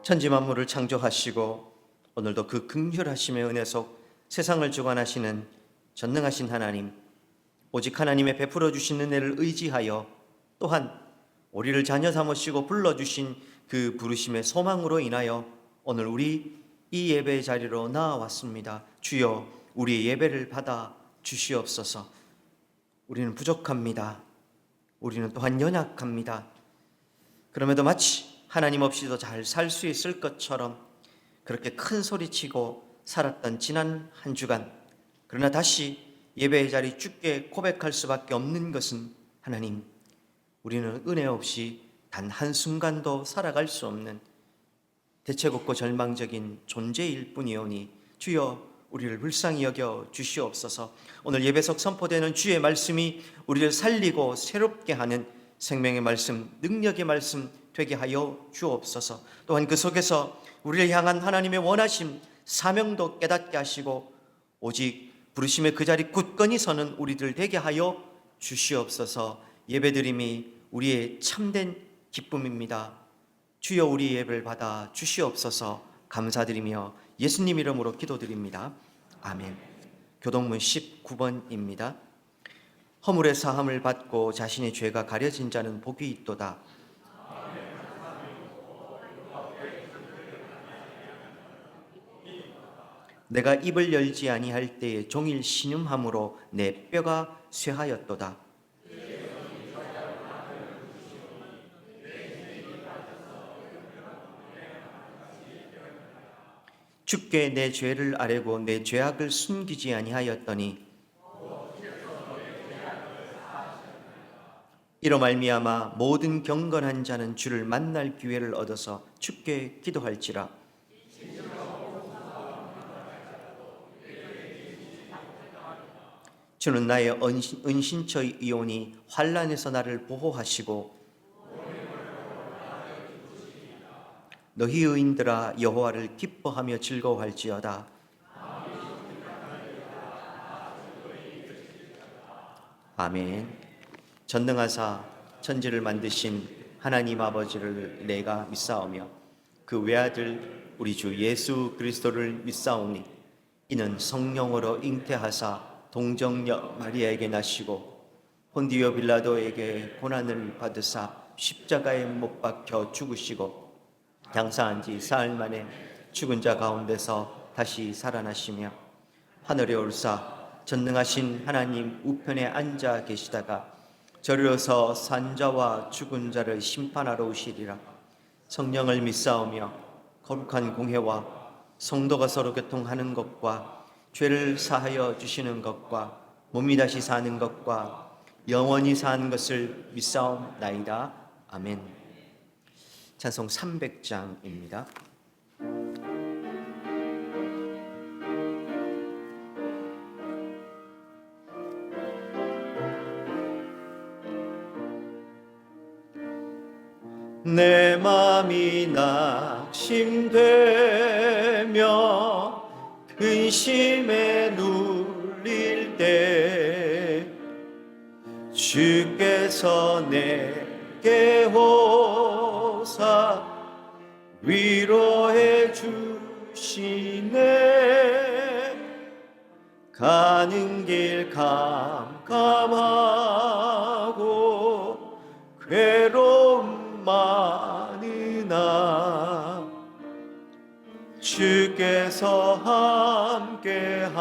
천지 만물을 창조하시고 오늘도 그 긍휼하심의 은혜 속 세상을 주관하시는 전능하신 하나님, 오직 하나님의 베풀어 주신 은혜를 의지하여 또한 우리를 자녀 삼으시고 불러주신 그 부르심의 소망으로 인하여 오늘 우리 이 예배의 자리로 나아왔습니다. 주여, 우리의 예배를 받아 주시옵소서. 우리는 부족합니다. 우리는 또한 연약합니다. 그럼에도 마치 하나님 없이도 잘 살 수 있을 것처럼 그렇게 큰 소리치고 살았던 지난 한 주간, 그러나 다시 예배의 자리 주께 고백할 수밖에 없는 것은 하나님, 우리는 은혜 없이 단 한순간도 살아갈 수 없는 대책 없고 절망적인 존재일 뿐이오니 주여, 우리를 불쌍히 여겨 주시옵소서. 오늘 예배 속 선포되는 주의 말씀이 우리를 살리고 새롭게 하는 생명의 말씀, 능력의 말씀 되게 하여 주옵소서. 또한 그 속에서 우리를 향한 하나님의 원하심, 사명도 깨닫게 하시고 오직 부르심의 그 자리 굳건히 서는 우리들 되게 하여 주시옵소서. 예배드림이 우리의 참된 기쁨입니다. 주여, 우리 예배를 받아 주시옵소서. 감사드리며 예수님 이름으로 기도드립니다. 아멘. 교동문 19번입니다. 허물의 사함을 받고 자신의 죄가 가려진 자는 복이 있도다. 내가 입을 열지 아니할 때에 종일 신음함으로 내 뼈가 쇠하였도다. 주께 내 죄를 아뢰고 내 죄악을 숨기지 아니하였더니 이로 말미암아 모든 경건한 자는 주를 만날 기회를 얻어서 주께 기도할지라. 주는 나의 은신처이오니 환난에서 나를 보호하시고 너희 의인들아 여호와를 기뻐하며 즐거워할지어다. 아멘. 전능하사 천지를 만드신 하나님 아버지를 내가 믿사오며 그 외아들 우리 주 예수 그리스도를 믿사오니 이는 성령으로 잉태하사 동정녀 마리아에게 나시고 본디오 빌라도에게 고난을 받으사 십자가에 못 박혀 죽으시고 장사한 지 사흘 만에 죽은 자 가운데서 다시 살아나시며 하늘에 올사 전능하신 하나님 우편에 앉아 계시다가 저리로서 산자와 죽은 자를 심판하러 오시리라. 성령을 믿사오며 거룩한 공회와 성도가 서로 교통하는 것과 죄를 사하여 주시는 것과 몸이 다시 사는 것과 영원히 사는 것을 믿사옵나이다. 아멘. 찬송 300장입니다. 내 맘이 낙심되며 근심에 눌릴 때 주께서 내게 오사 위로해 주시네. 가는 길 캄캄하고 괴로움 많으나 주께서 함께하며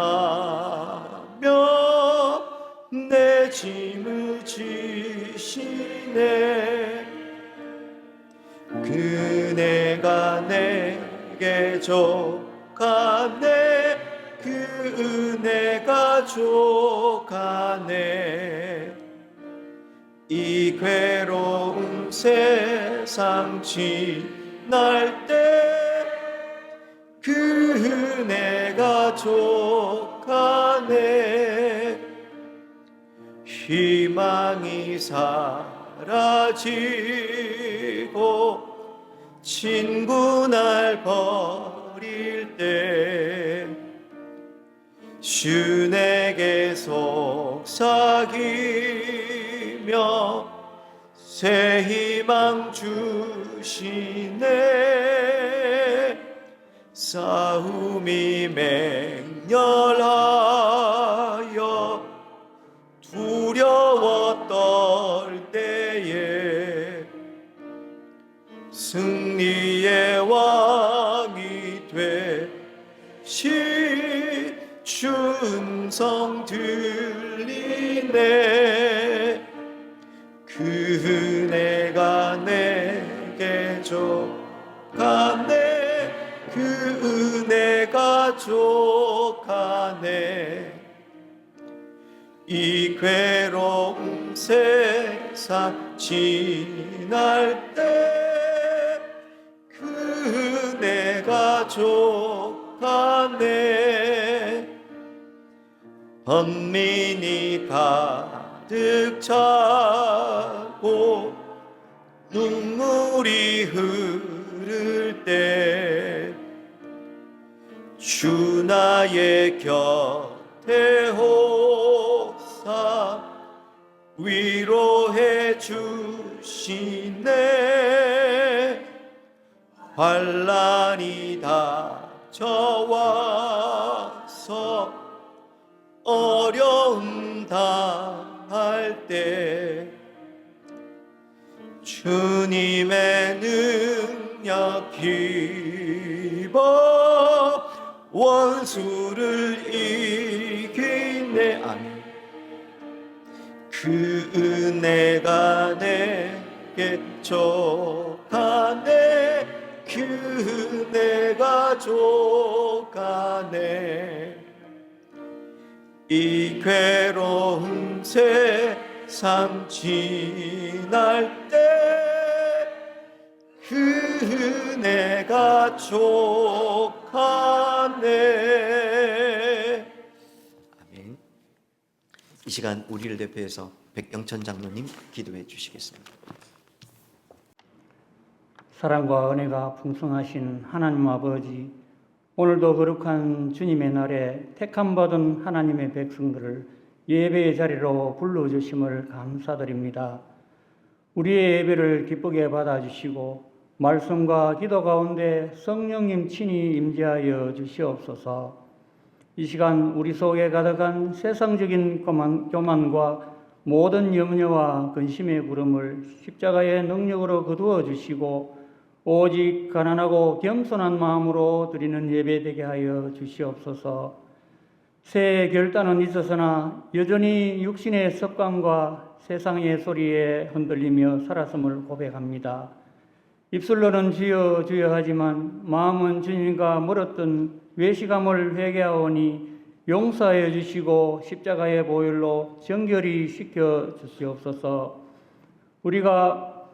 내 짐을 지시네. 그네가 내게 족하네. 그 은혜가 족하네. 이 괴로운 세상 지날 때 그 은혜가 족하네. 희망이 사라지네. 사라지고 친구 날 버릴 때 주 내게 속삭이며 새 희망 주시네. 싸움이 맹렬하여 두려워 떨 때에 승리의 왕이 되신 주 음성 들리네. 그 은혜가 내게 족하네. 그 은혜가 족하네. 이 괴로운 세상 지날 때 그 은혜가 족하네. 번민이 가득 차고 눈물이 흐를 때 주 나의 곁에 오사 위로해 주시네. 환난이 닥쳐와서 어려움 당할 때 주님의 능력 힘입어 원수를 이기네. 아멘. 그 은혜가 내게 족하네. 그 은혜가 족하네. 이 괴로운 세상 지날 때 그 은혜가 족하네. 아멘. 이 시간 우리를 대표해서 백경천 장로님 기도해 주시겠습니다. 사랑과 은혜가 풍성하신 하나님 아버지, 오늘도 거룩한 주님의 날에 택함받은 하나님의 백성들을 예배의 자리로 불러주심을 감사드립니다. 우리의 예배를 기쁘게 받아주시고 말씀과 기도 가운데 성령님 친히 임재하여 주시옵소서. 이 시간 우리 속에 가득한 세상적인 교만과 모든 염려와 근심의 구름을 십자가의 능력으로 거두어 주시고 오직 가난하고 겸손한 마음으로 드리는 예배 되게 하여 주시옵소서. 새해 결단은 있었으나 여전히 육신의 습관과 세상의 소리에 흔들리며 살았음을 고백합니다. 입술로는 주여 주여 하지만 마음은 주님과 멀었던 외식함을 회개하오니 용서하여 주시고 십자가의 보혈로 정결히 시켜 주시옵소서. 우리가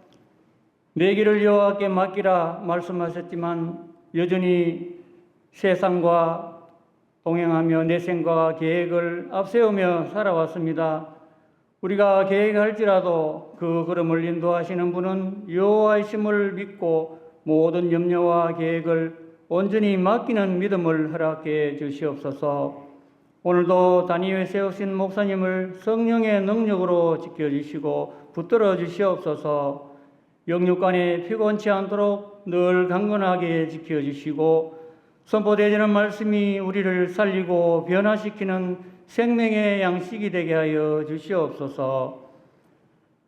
내 길을 여호와께 맡기라 말씀하셨지만 여전히 세상과 동행하며 내 생각과 계획을 앞세우며 살아왔습니다. 우리가 계획할지라도 그 걸음을 인도하시는 분은 여호와이심을 믿고 모든 염려와 계획을 온전히 맡기는 믿음을 허락해 주시옵소서. 오늘도 단위에 세우신 목사님을 성령의 능력으로 지켜주시고 붙들어 주시옵소서. 영육간에 피곤치 않도록 늘 강건하게 지켜주시고 선포되어지는 말씀이 우리를 살리고 변화시키는 생명의 양식이 되게 하여 주시옵소서.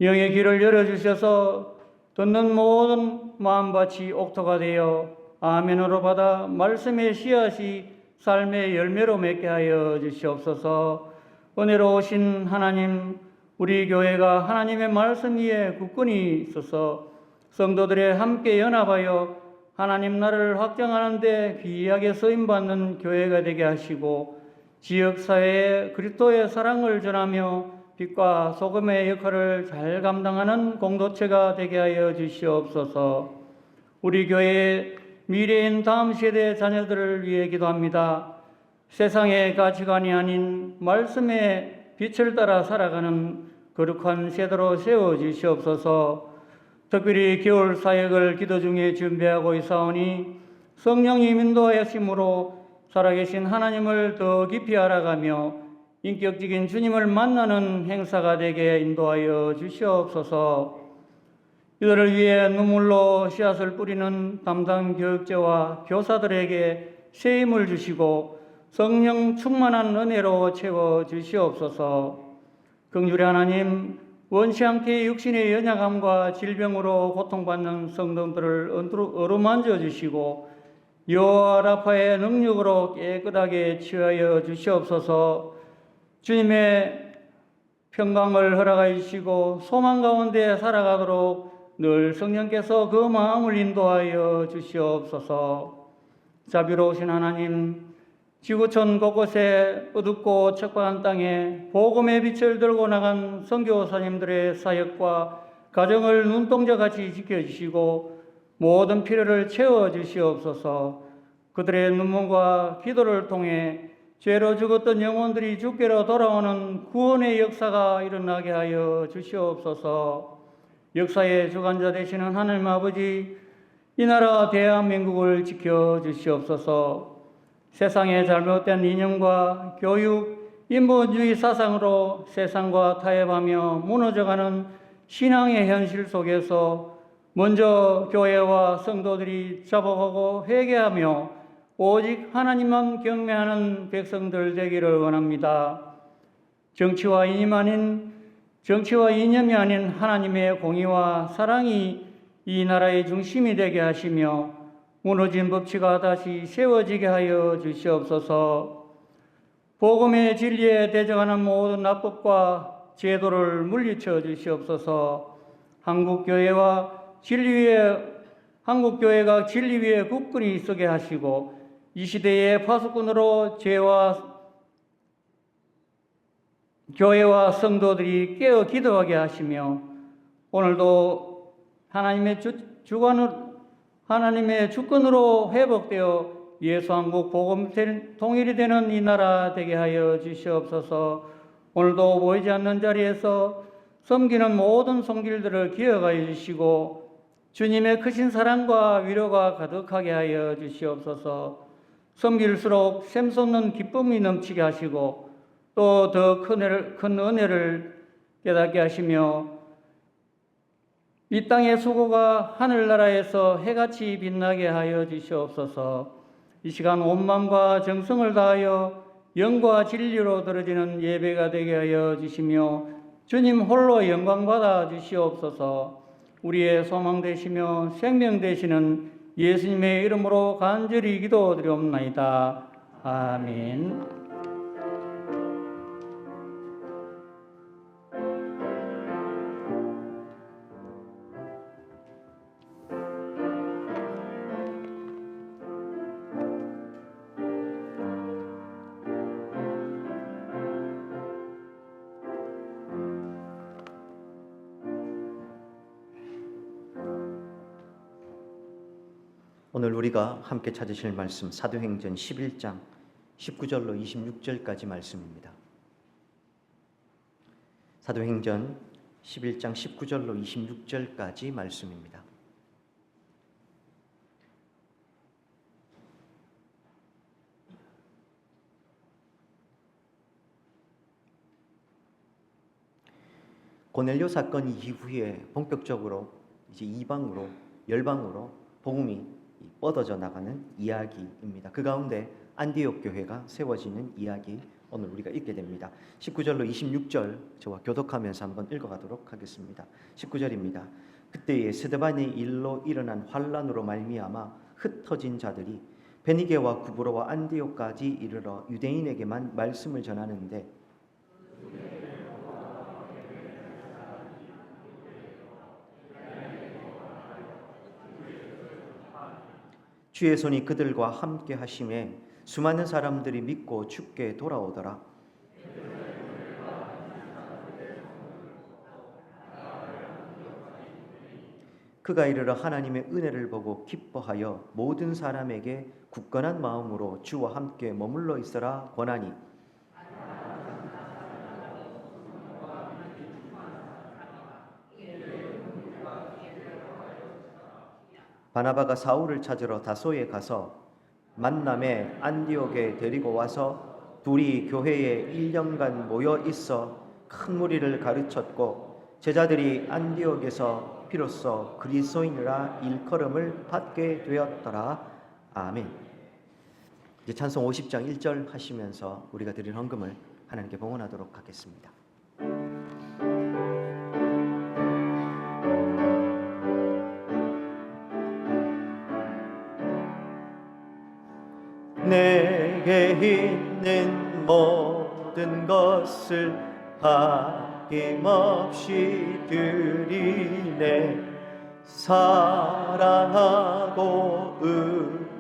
영의 길을 열어주셔서 듣는 모든 마음밭이 옥토가 되어 아멘으로 받아 말씀의 씨앗이 삶의 열매로 맺게 하여 주시옵소서. 은혜로우신 하나님, 우리 교회가 하나님의 말씀 위에 굳건히 있어서 성도들의 함께 연합하여 하나님 나라를 확장하는 데 귀하게 쓰임받는 교회가 되게 하시고 지역사회에 그리스도의 사랑을 전하며 빛과 소금의 역할을 잘 감당하는 공동체가 되게 하여 주시옵소서. 우리 교회의 미래인 다음 세대 자녀들을 위해 기도합니다. 세상의 가치관이 아닌 말씀의 빛을 따라 살아가는 거룩한 세대로 세워주시옵소서. 특별히 겨울 사역을 기도 중에 준비하고 있사오니 성령이 인도하심으로 살아계신 하나님을 더 깊이 알아가며 인격적인 주님을 만나는 행사가 되게 인도하여 주시옵소서. 이들을 위해 눈물로 씨앗을 뿌리는 담당 교육자와 교사들에게 새 힘을 주시고 성령 충만한 은혜로 채워 주시옵소서. 긍휼의 하나님, 원치 않게 육신의 연약함과 질병으로 고통받는 성도들을 어루만져 주시고 여호와 라파의 능력으로 깨끗하게 치유하여 주시옵소서. 주님의 평강을 허락하여 주시고 소망 가운데 살아가도록 늘 성령께서 그 마음을 인도하여 주시옵소서. 자비로우신 하나님, 지구촌 곳곳에 어둡고 척박한 땅에 복음의 빛을 들고 나간 선교사님들의 사역과 가정을 눈동자같이 지켜주시고 모든 필요를 채워주시옵소서. 그들의 눈물과 기도를 통해 죄로 죽었던 영혼들이 주께로 돌아오는 구원의 역사가 일어나게 하여 주시옵소서. 역사의 주관자 되시는 하나님 아버지, 이 나라 대한민국을 지켜주시옵소서. 세상의 잘못된 이념과 교육, 인본주의 사상으로 세상과 타협하며 무너져가는 신앙의 현실 속에서 먼저 교회와 성도들이 자복하고 회개하며 오직 하나님만 경외하는 백성들 되기를 원합니다. 정치와 이념이 아닌 하나님의 공의와 사랑이 이 나라의 중심이 되게 하시며 무너진 법치가 다시 세워지게 하여 주시옵소서. 복음의 진리에 대적하는 모든 납법과 제도를 물리쳐 주시옵소서. 한국교회가 진리 위에 굳건히 서게 하시고 이 시대의 파수꾼으로 교회와 성도들이 깨어 기도하게 하시며 오늘도 하나님의 주권으로 회복되어 예수 한국 복음 통일이 되는 이 나라 되게 하여 주시옵소서. 오늘도 보이지 않는 자리에서 섬기는 모든 손길들을 기억하여 주시고 주님의 크신 사랑과 위로가 가득하게 하여 주시옵소서. 섬길수록 샘솟는 기쁨이 넘치게 하시고 또 더 큰 은혜를 깨닫게 하시며 이 땅의 수고가 하늘나라에서 해같이 빛나게 하여 주시옵소서. 이 시간 온 마음과 정성을 다하여 영과 진리로 드려지는 예배가 되게 하여 주시며 주님 홀로 영광 받아 주시옵소서. 우리의 소망 되시며 생명 되시는 예수님의 이름으로 간절히 기도드리옵나이다. 아멘. 오늘 우리가 함께 찾으실 말씀 사도행전 11장 19절로 26절까지 말씀입니다. 사도행전 11장 19절로 26절까지 말씀입니다. 고넬료 사건 이후에 본격적으로 이제 이방으로 열방으로 복음이 뻗어져 나가는 이야기입니다. 그 가운데 안디옥 교회가 세워지는 이야기 오늘 우리가 읽게 됩니다. 19절로 26절 저와 교독하면서 한번 읽어가도록 하겠습니다. 19절입니다. 그때에 스데반의 일로 일어난 환란으로 말미암아 흩어진 자들이 베니게와 구브로와 안디옥까지 이르러 유대인에게만 말씀을 전하는데 주의 손이 그들과 함께 하심에 수많은 사람들이 믿고 주께 돌아오더라. 그가 이르러 하나님의 은혜를 보고 기뻐하여 모든 사람에게 굳건한 마음으로 주와 함께 머물러 있으라 권하니 바나바가 사울을 찾으러 다소에 가서 만남에 안디옥에 데리고 와서 둘이 교회에 1년간 모여 있어 큰 무리를 가르쳤고 제자들이 안디옥에서 비로소 그리스도인이라 일컬음을 받게 되었더라. 아멘. 이제 찬송 50장 1절 하시면서 우리가 드린 헌금을 하나님께 봉헌하도록 하겠습니다. 내게 있는 모든 것을 아낌없이 드리네. 사랑하고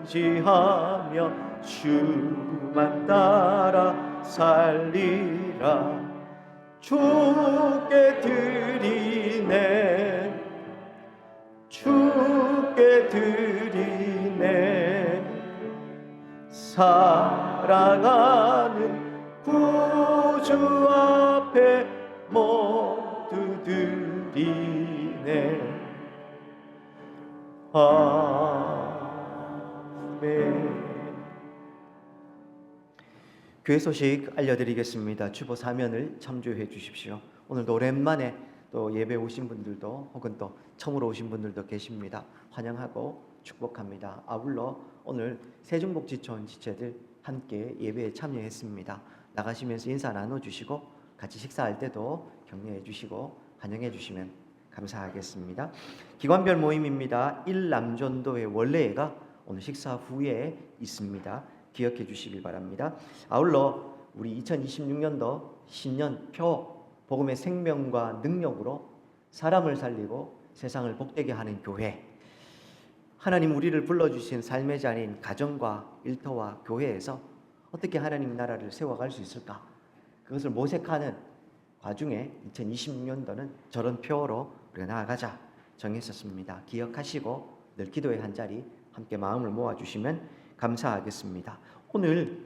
의지하며 주만 따라 살리라. 주께 드리네. 주께 드리네. 사랑하는 구주 앞에 모두 드리네. 아멘. 교회 소식 알려드리겠습니다. 주보 사면을 참조해 주십시오. 오늘도 오랜만에 또 예배 오신 분들도 혹은 또 처음으로 오신 분들도 계십니다. 환영하고 축복합니다. 아울러 오늘 세종복지촌 지체들 함께 예배에 참여했습니다. 나가시면서 인사 나눠주시고 같이 식사할 때도 격려해 주시고 환영해 주시면 감사하겠습니다. 기관별 모임입니다. 1남전도회 원래가 오늘 식사 후에 있습니다. 기억해 주시길 바랍니다. 아울러 우리 2026년도 신년표 복음의 생명과 능력으로 사람을 살리고 세상을 복되게 하는 교회, 하나님 우리를 불러주신 삶의 자리인 가정과 일터와 교회에서 어떻게 하나님 나라를 세워갈 수 있을까? 그것을 모색하는 와중에 2026년도는 저런 표로 우리가 나아가자 정했었습니다. 기억하시고 늘 기도의 한 자리 함께 마음을 모아주시면 감사하겠습니다. 오늘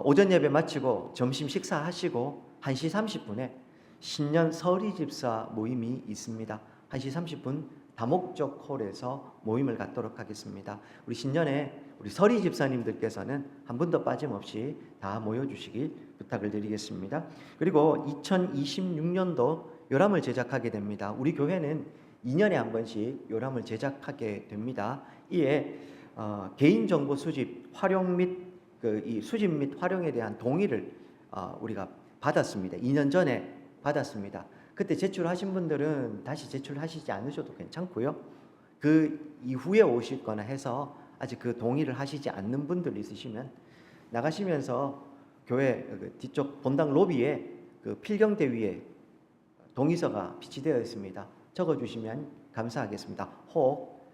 오전 예배 마치고 점심 식사하시고 1시 30분에 신년 서리집사 모임이 있습니다. 1시 30분 다목적 홀에서 모임을 갖도록 하겠습니다. 우리 신년에 우리 서리 집사님들께서는 한 분도 빠짐없이 다 모여주시길 부탁을 드리겠습니다. 그리고 2026년도 요람을 제작하게 됩니다. 우리 교회는 2년에 한 번씩 요람을 제작하게 됩니다. 이에 개인정보 수집, 활용 및 이 수집 및 활용에 대한 동의를 우리가 받았습니다. 2년 전에 받았습니다. 그때 제출하신 분들은 다시 제출하시지 않으셔도 괜찮고요. 그 이후에 오시거나 해서 아직 그 동의를 하시지 않는 분들 있으시면 나가시면서 교회 뒤쪽 본당 로비에 그 필경대 위에 동의서가 비치되어 있습니다. 적어주시면 감사하겠습니다. 혹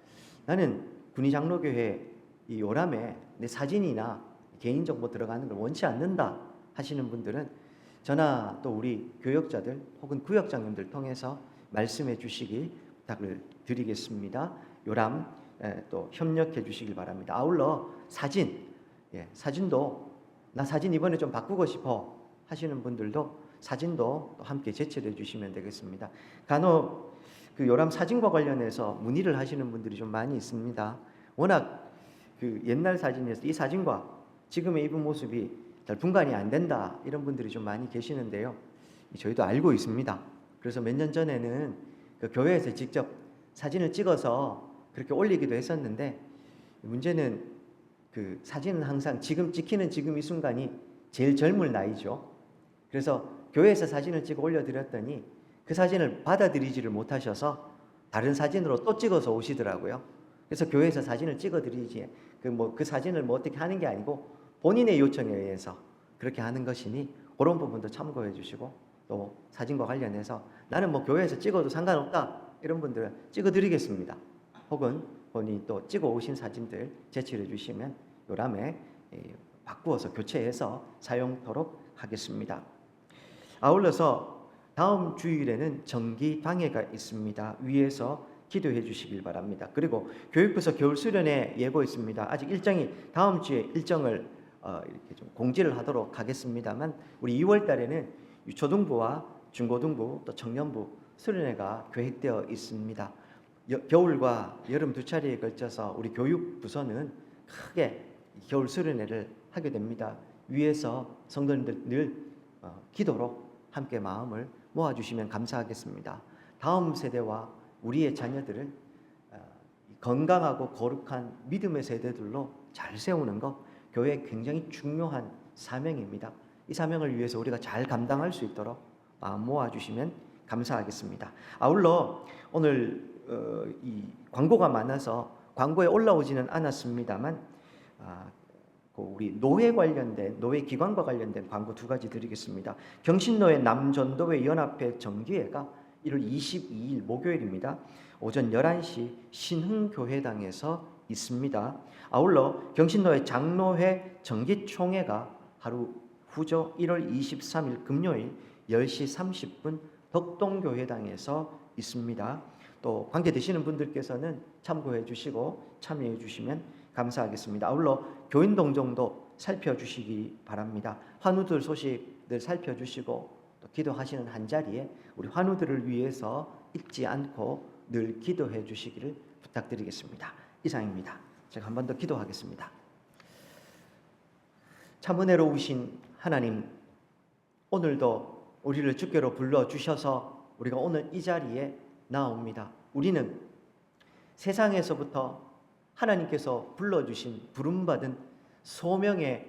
나는 군의장로교회 이 요람에 내 사진이나 개인정보 들어가는 걸 원치 않는다 하시는 분들은 저나 또 우리 교역자들 혹은 구역장님들 통해서 말씀해 주시길 부탁을 드리겠습니다. 요람 또 협력해 주시길 바랍니다. 아울러 사진, 사진도 나 사진 이번에 좀 바꾸고 싶어 하시는 분들도 사진도 또 함께 제출해 주시면 되겠습니다. 간혹 그 요람 사진과 관련해서 문의를 하시는 분들이 좀 많이 있습니다. 워낙 그 옛날 사진에서 이 사진과 지금의 입은 모습이 잘 분간이 안 된다 이런 분들이 좀 많이 계시는데요. 저희도 알고 있습니다. 그래서 몇 년 전에는 그 교회에서 직접 사진을 찍어서 그렇게 올리기도 했었는데 문제는 그 사진은 항상 지금 찍히는 지금 이 순간이 제일 젊을 나이죠. 그래서 교회에서 사진을 찍어 올려드렸더니 그 사진을 받아들이지를 못하셔서 다른 사진으로 또 찍어서 오시더라고요. 그래서 교회에서 사진을 찍어드리지 그 사진을 뭐 어떻게 하는 게 아니고 본인의 요청에 의해서 그렇게 하는 것이니 그런 부분도 참고해 주시고 또 사진과 관련해서 나는 뭐 교회에서 찍어도 상관없다 이런 분들은 찍어드리겠습니다. 혹은 본인이 또 찍어 오신 사진들 제출해 주시면 요람에 바꾸어서 교체해서 사용토록 하겠습니다. 아울러서 다음 주일에는 정기 방해가 있습니다. 위에서 기도해 주시길 바랍니다. 그리고 교육부서 겨울 수련회 예고 있습니다. 아직 일정이 다음 주에 일정을 이렇게 좀 공지를 하도록 하겠습니다만 우리 2월 달에는 초등부와 중고등부 또 청년부 수련회가 계획되어 있습니다. 겨울과 여름 두 차례에 걸쳐서 우리 교육부서는 크게 겨울 수련회를 하게 됩니다. 위에서 성도님들 늘 기도로 함께 마음을 모아주시면 감사하겠습니다. 다음 세대와 우리의 자녀들을 건강하고 거룩한 믿음의 세대들로 잘 세우는 것, 교회의 굉장히 중요한 사명입니다. 이 사명을 위해서 우리가 잘 감당할 수 있도록 마음 모아주시면 감사하겠습니다. 아울러 오늘 이 광고가 많아서 광고에 올라오지는 않았습니다만 우리 노회 관련된, 노회 기관과 관련된 광고 두 가지 드리겠습니다. 경신노회 남전도회 연합회 정기회가 1월 22일 목요일입니다. 오전 11시 신흥교회당에서 있습니다. 아울러 경신노회 장로회 정기총회가 하루 후죠. 1월 23일 금요일 10시 30분 덕동교회당에서 있습니다. 또 관계되시는 분들께서는 참고해 주시고 참여해 주시면 감사하겠습니다. 아울러 교인동정도 살펴주시기 바랍니다. 환우들 소식들 살펴주시고 또 기도하시는 한자리에 우리 환우들을 위해서 잊지 않고 늘 기도해 주시기를 부탁드리겠습니다. 이상입니다. 제가 한 번 더 기도하겠습니다. 참 은혜로우신 하나님, 오늘도 우리를 주께로 불러주셔서 우리가 오늘 이 자리에 나옵니다. 우리는 세상에서부터 하나님께서 불러주신 부름받은 소명의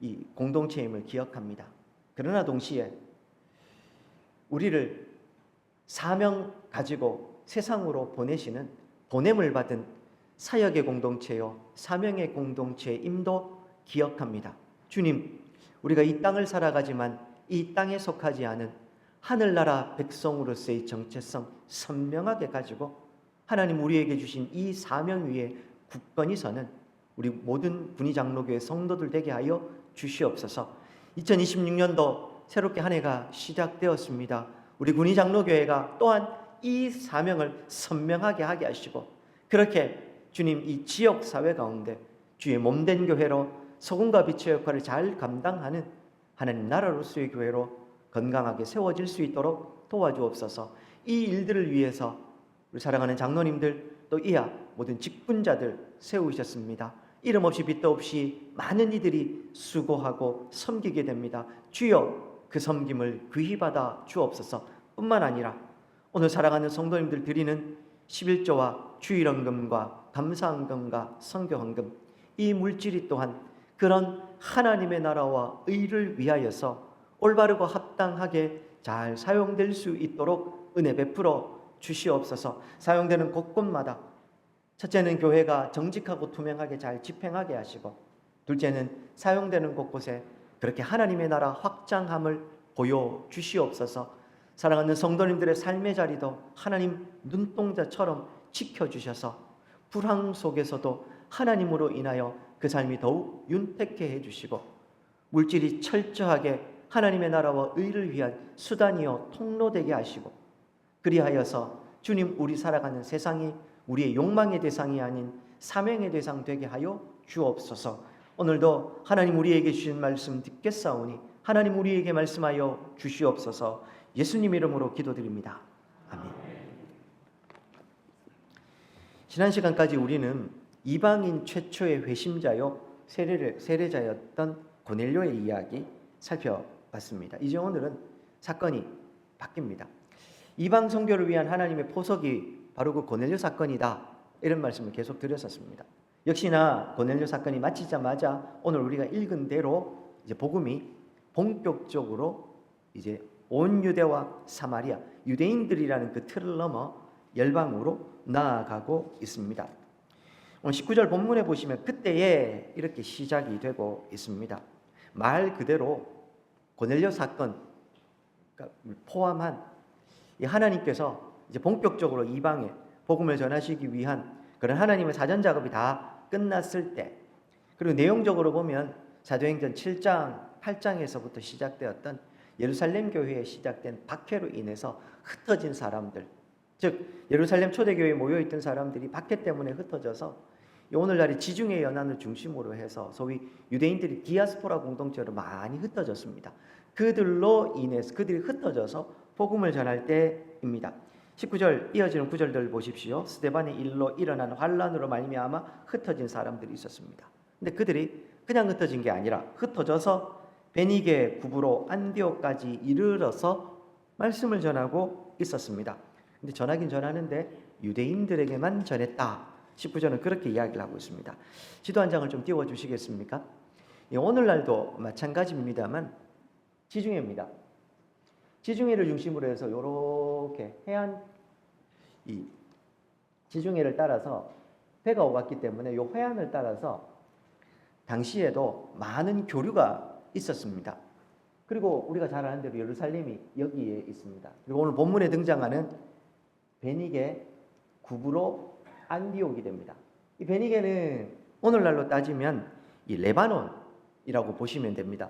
이 공동체임을 기억합니다. 그러나 동시에 우리를 사명 가지고 세상으로 보내시는 보냄을 받은 사역의 공동체요 사명의 공동체임도 기억합니다. 주님, 우리가 이 땅을 살아가지만 이 땅에 속하지 않은 하늘나라 백성으로서의 정체성 선명하게 가지고 하나님 우리에게 주신 이 사명 위에 굳건히 서는 우리 모든 군의장로교회 성도들 되게 하여 주시옵소서. 2026년도 새롭게 한 해가 시작되었습니다. 우리 군의장로교회가 또한 이 사명을 선명하게 하게 하시고 그렇게 주님 이 지역사회 가운데 주의 몸된 교회로 소금과 빛의 역할을 잘 감당하는 하나님 나라로서의 교회로 건강하게 세워질 수 있도록 도와주옵소서. 이 일들을 위해서 우리 사랑하는 장로님들 또 이하 모든 직분자들 세우셨습니다. 이름 없이 빚도 없이 많은 이들이 수고하고 섬기게 됩니다. 주여 그 섬김을 귀히 받아 주옵소서. 뿐만 아니라 오늘 사랑하는 성도님들 드리는 11조와 주일헌금과 감사헌금과 선교헌금 이 물질이 또한 그런 하나님의 나라와 의를 위하여서 올바르고 합당하게 잘 사용될 수 있도록 은혜 베풀어 주시옵소서. 사용되는 곳곳마다 첫째는 교회가 정직하고 투명하게 잘 집행하게 하시고 둘째는 사용되는 곳곳에 그렇게 하나님의 나라 확장함을 보여주시옵소서. 사랑하는 성도님들의 삶의 자리도 하나님 눈동자처럼 지켜주셔서 불황 속에서도 하나님으로 인하여 그 삶이 더욱 윤택해 해주시고 물질이 철저하게 하나님의 나라와 의를 위한 수단이요 통로되게 하시고 그리하여서 주님 우리 살아가는 세상이 우리의 욕망의 대상이 아닌 사명의 대상 되게 하여 주옵소서. 오늘도 하나님 우리에게 주신 말씀 듣겠사오니 하나님 우리에게 말씀하여 주시옵소서. 예수님 이름으로 기도드립니다. 아멘. 지난 시간까지 우리는 이방인 최초의 회심자요 세례자였던 고넬료의 이야기 살펴봤습니다. 이제 오늘은 사건이 바뀝니다. 이방 선교를 위한 하나님의 포석이 바로 그 고넬료 사건이다. 이런 말씀을 계속 드렸었습니다. 역시나 고넬료 사건이 마치자마자 오늘 우리가 읽은 대로 이제 복음이 본격적으로 이제 온 유대와 사마리아, 유대인들이라는 그 틀을 넘어 열방으로 나아가고 있습니다. 오늘 19절 본문에 보시면 그때에 이렇게 시작이 되고 있습니다. 말 그대로 고넬료 사건 포함한 하나님께서 이제 본격적으로 이방에 복음을 전하시기 위한 그런 하나님의 사전 작업이 다 끝났을 때, 그리고 내용적으로 보면 사도행전 7장, 8장에서부터 시작되었던 예루살렘 교회에 시작된 박해로 인해서 흩어진 사람들, 즉 예루살렘 초대교회에 모여있던 사람들이 박해 때문에 흩어져서 오늘날의 지중해 연안을 중심으로 해서 소위 유대인들이 디아스포라 공동체로 많이 흩어졌습니다. 그들로 인해서 그들이 흩어져서 복음을 전할 때입니다. 19절 이어지는 구절들 보십시오. 스데반의 일로 일어난 환란으로 말미암아 흩어진 사람들이 있었습니다. 근데 그들이 그냥 흩어진 게 아니라 흩어져서 베니게 구브로 안디옥까지 이르러서 말씀을 전하고 있었습니다. 근데 전하긴 전하는데 유대인들에게만 전했다. 19절은 그렇게 이야기를 하고 있습니다. 지도 한 장을 좀 띄워 주시겠습니까? 오늘날도 마찬가지입니다만 지중해입니다. 지중해를 중심으로 해서 이렇게 해안 이 지중해를 따라서 배가 오갔기 때문에 이 해안을 따라서 당시에도 많은 교류가 있었습니다. 그리고 우리가 잘 아는 대로 예루살렘이 여기에 있습니다. 그리고 오늘 본문에 등장하는 베니게 구브로 안디옥이 됩니다. 이 베니게는 오늘날로 따지면 이 레바논이라고 보시면 됩니다.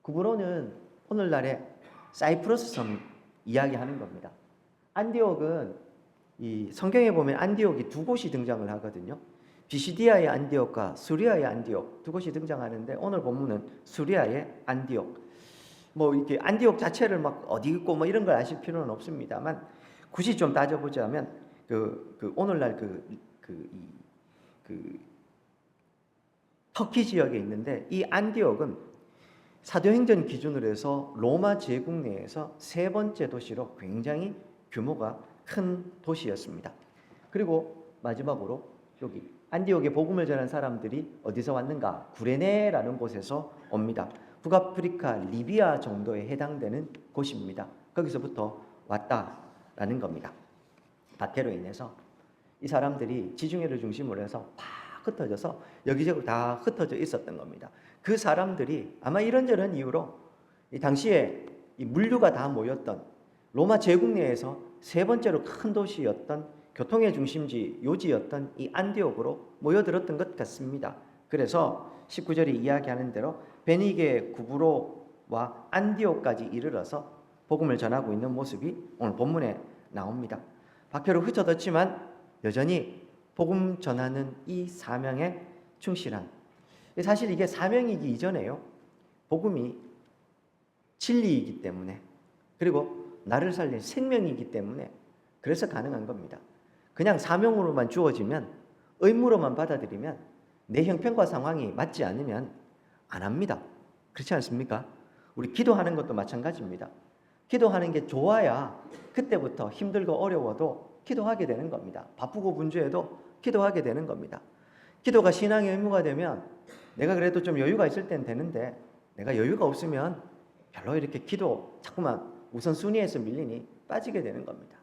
구브로는 오늘날의 사이프러스 섬 이야기하는 겁니다. 안디옥은 이 성경에 보면 안디옥이 두 곳이 등장을 하거든요. 비시디아의 안디옥과 수리아의 안디옥 두 곳이 등장하는데 오늘 본문은 수리아의 안디옥. 뭐 이렇게 안디옥 자체를 막 어디 있고 뭐 이런 걸 아실 필요는 없습니다만 굳이 좀 따져보자면 오늘날 터키 지역에 있는데 이 안디옥은 사도행전 기준으로 해서 로마 제국 내에서 세 번째 도시로 굉장히 규모가 큰 도시였습니다. 그리고 마지막으로 여기 안디옥에 복음을 전한 사람들이 어디서 왔는가? 구레네라는 곳에서 옵니다. 북아프리카 리비아 정도에 해당되는 곳입니다. 거기서부터 왔다라는 겁니다. 박해로 인해서 이 사람들이 지중해를 중심으로 해서 팍 흩어져서 여기저기 다 흩어져 있었던 겁니다. 그 사람들이 아마 이런저런 이유로 이 당시에 이 물류가 다 모였던 로마 제국 내에서 세 번째로 큰 도시였던 교통의 중심지 요지였던 이 안디옥으로 모여들었던 것 같습니다. 그래서 19절이 이야기하는 대로 베니게 구브로와 안디옥까지 이르러서 복음을 전하고 있는 모습이 오늘 본문에 나옵니다. 박해로 흩어졌지만 여전히 복음 전하는 이 사명에 충실한, 사실 이게 사명이기 이전에요. 복음이 진리이기 때문에, 그리고 나를 살린 생명이기 때문에 그래서 가능한 겁니다. 그냥 사명으로만 주어지면, 의무로만 받아들이면, 내 형편과 상황이 맞지 않으면 안 합니다. 그렇지 않습니까? 우리 기도하는 것도 마찬가지입니다. 기도하는 게 좋아야 그때부터 힘들고 어려워도 기도하게 되는 겁니다. 바쁘고 분주해도 기도하게 되는 겁니다. 기도가 신앙의 의무가 되면 내가 그래도 좀 여유가 있을 땐 되는데 내가 여유가 없으면 별로 이렇게 기도 자꾸만 우선순위에서 밀리니 빠지게 되는 겁니다.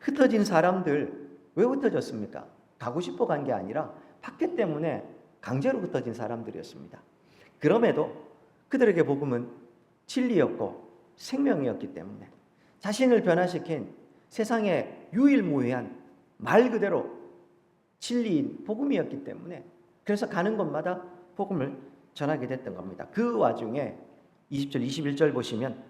흩어진 사람들 왜 흩어졌습니까? 가고 싶어 간 게 아니라 박해 때문에 강제로 흩어진 사람들이었습니다. 그럼에도 그들에게 복음은 진리였고 생명이었기 때문에 자신을 변화시킨 세상의 유일무이한 말 그대로 진리인 복음이었기 때문에 그래서 가는 곳마다 복음을 전하게 됐던 겁니다. 그 와중에 20절, 21절 보시면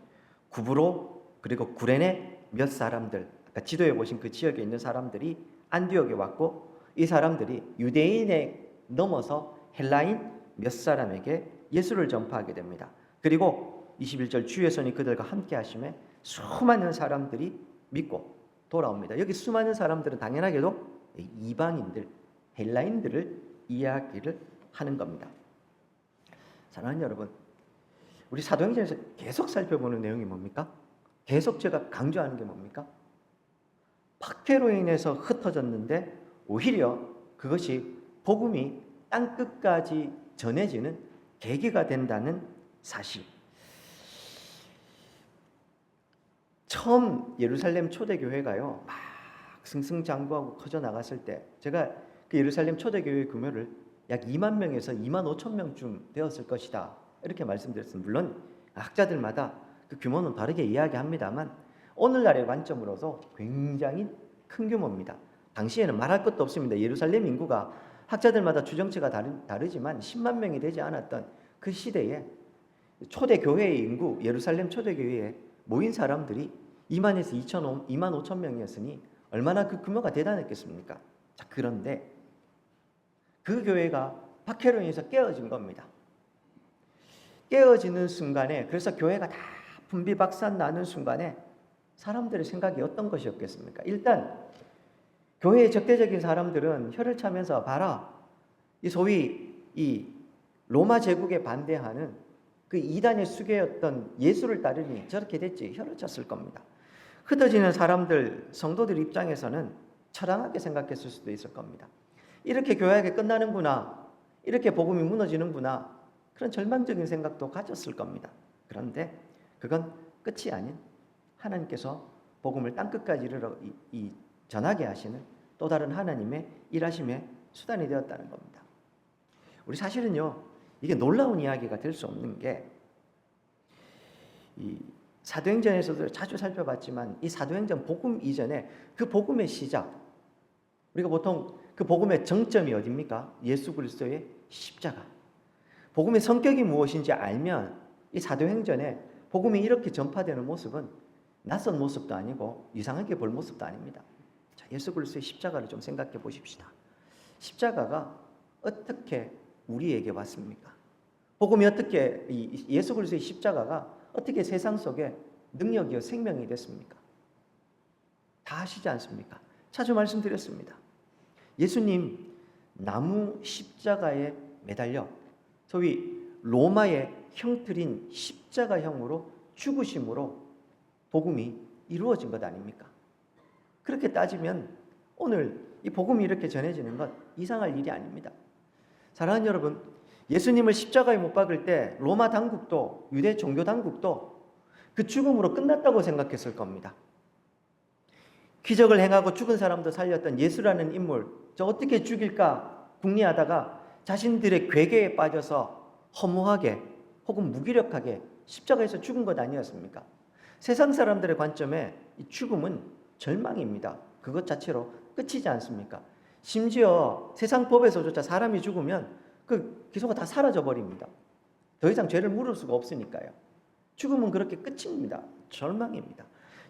구브로 그리고 구레네 몇 사람들, 아까 지도에 보신 그 지역에 있는 사람들이 안디옥에 왔고 이 사람들이 유대인에 넘어서 헬라인 몇 사람에게 예수를 전파하게 됩니다. 그리고 21절 주의 손이 그들과 함께 하심에 수많은 사람들이 믿고 돌아옵니다. 여기 수많은 사람들은 당연하게도 이방인들, 헬라인들을 이야기를 하는 겁니다. 사랑하는 여러분, 우리 사도행전에서 계속 살펴보는 내용이 뭡니까? 계속 제가 강조하는 게 뭡니까? 박해로 인해서 흩어졌는데 오히려 그것이 복음이 땅끝까지 전해지는 계기가 된다는 사실. 처음 예루살렘 초대교회가요 막 승승장구하고 커져 나갔을 때 제가 그 예루살렘 초대교회 규모를 약 2만 명에서 2만 5천 명쯤 되었을 것이다 이렇게 말씀드렸습니다. 물론 학자들마다 그 규모는 다르게 이야기합니다만 오늘날의 관점으로서 굉장히 큰 규모입니다. 당시에는 말할 것도 없습니다. 예루살렘 인구가 학자들마다 추정치가 다르지만 10만 명이 되지 않았던 그 시대에 초대교회의 인구, 예루살렘 초대교회에 모인 사람들이 2만에서 2만 5천 명이었으니 얼마나 그 규모가 대단했겠습니까? 자, 그런데 그 교회가 박해로 인해서 깨어진 겁니다. 깨어지는 순간에, 그래서 교회가 다 분비박산 나는 순간에 사람들의 생각이 어떤 것이었겠습니까? 일단 교회의 적대적인 사람들은 혀를 차면서 봐라, 이 소위 이 로마 제국에 반대하는 그 이단의 수괴였던 예수를 따르니 저렇게 됐지, 혀를 쳤을 겁니다. 흩어지는 사람들, 성도들 입장에서는 처량하게 생각했을 수도 있을 겁니다. 이렇게 교회가 끝나는구나, 이렇게 복음이 무너지는구나, 그런 절망적인 생각도 가졌을 겁니다. 그런데 그건 끝이 아닌 하나님께서 복음을 땅끝까지 이르러 전하게 하시는 또 다른 하나님의 일하심의 수단이 되었다는 겁니다. 우리 사실은요, 이게 놀라운 이야기가 될 수 없는 게, 이 사도행전에서도 자주 살펴봤지만 이 사도행전 복음 이전에 그 복음의 시작, 우리가 보통 그 복음의 정점이 어디입니까? 예수 그리스도의 십자가. 복음의 성격이 무엇인지 알면 이 사도행전에 복음이 이렇게 전파되는 모습은 낯선 모습도 아니고 이상하게 볼 모습도 아닙니다. 자, 예수 그리스도의 십자가를 좀 생각해 보십시다. 십자가가 어떻게 우리에게 왔습니까? 복음이 어떻게, 예수 그리스도의 십자가가 어떻게 세상 속에 능력이요 생명이 됐습니까? 다 아시지 않습니까? 자주 말씀드렸습니다. 예수님 나무 십자가에 매달려 소위 로마의 형틀인 십자가형으로 죽으심으로 복음이 이루어진 것 아닙니까? 그렇게 따지면 오늘 이 복음이 이렇게 전해지는 것 이상할 일이 아닙니다. 사랑하는 여러분, 예수님을 십자가에 못 박을 때 로마 당국도, 유대 종교 당국도 그 죽음으로 끝났다고 생각했을 겁니다. 기적을 행하고 죽은 사람도 살렸던 예수라는 인물, 저 어떻게 죽일까 궁리하다가 자신들의 괴계에 빠져서 허무하게 혹은 무기력하게 십자가에서 죽은 것 아니었습니까? 세상 사람들의 관점에 이 죽음은 절망입니다. 그것 자체로 끝이지 않습니까? 심지어 세상 법에서조차 사람이 죽으면 그 기소가 다 사라져 버립니다. 더 이상 죄를 물을 수가 없으니까요. 죽음은 그렇게 끝입니다. 절망입니다.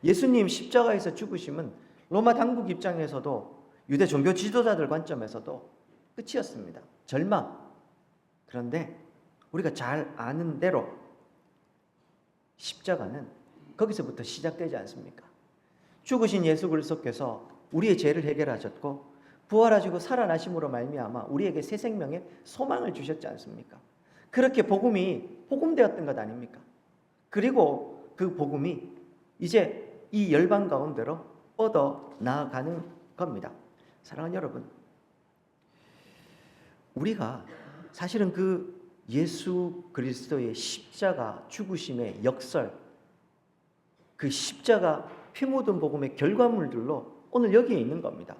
예수님 십자가에서 죽으심은 로마 당국 입장에서도 유대 종교 지도자들 관점에서도 끝이었습니다. 절망. 그런데 우리가 잘 아는 대로 십자가는 거기서부터 시작되지 않습니까? 죽으신 예수 그리스도께서 우리의 죄를 해결하셨고 부활하시고 살아나심으로 말미암아 우리에게 새 생명의 소망을 주셨지 않습니까? 그렇게 복음이 복음되었던 것 아닙니까? 그리고 그 복음이 이제 이 열방 가운데로 뻗어 나아가는 겁니다. 사랑하는 여러분, 우리가 사실은 그 예수 그리스도의 십자가 죽으심의 역설, 그 십자가 피 묻은 복음의 결과물들로 오늘 여기에 있는 겁니다.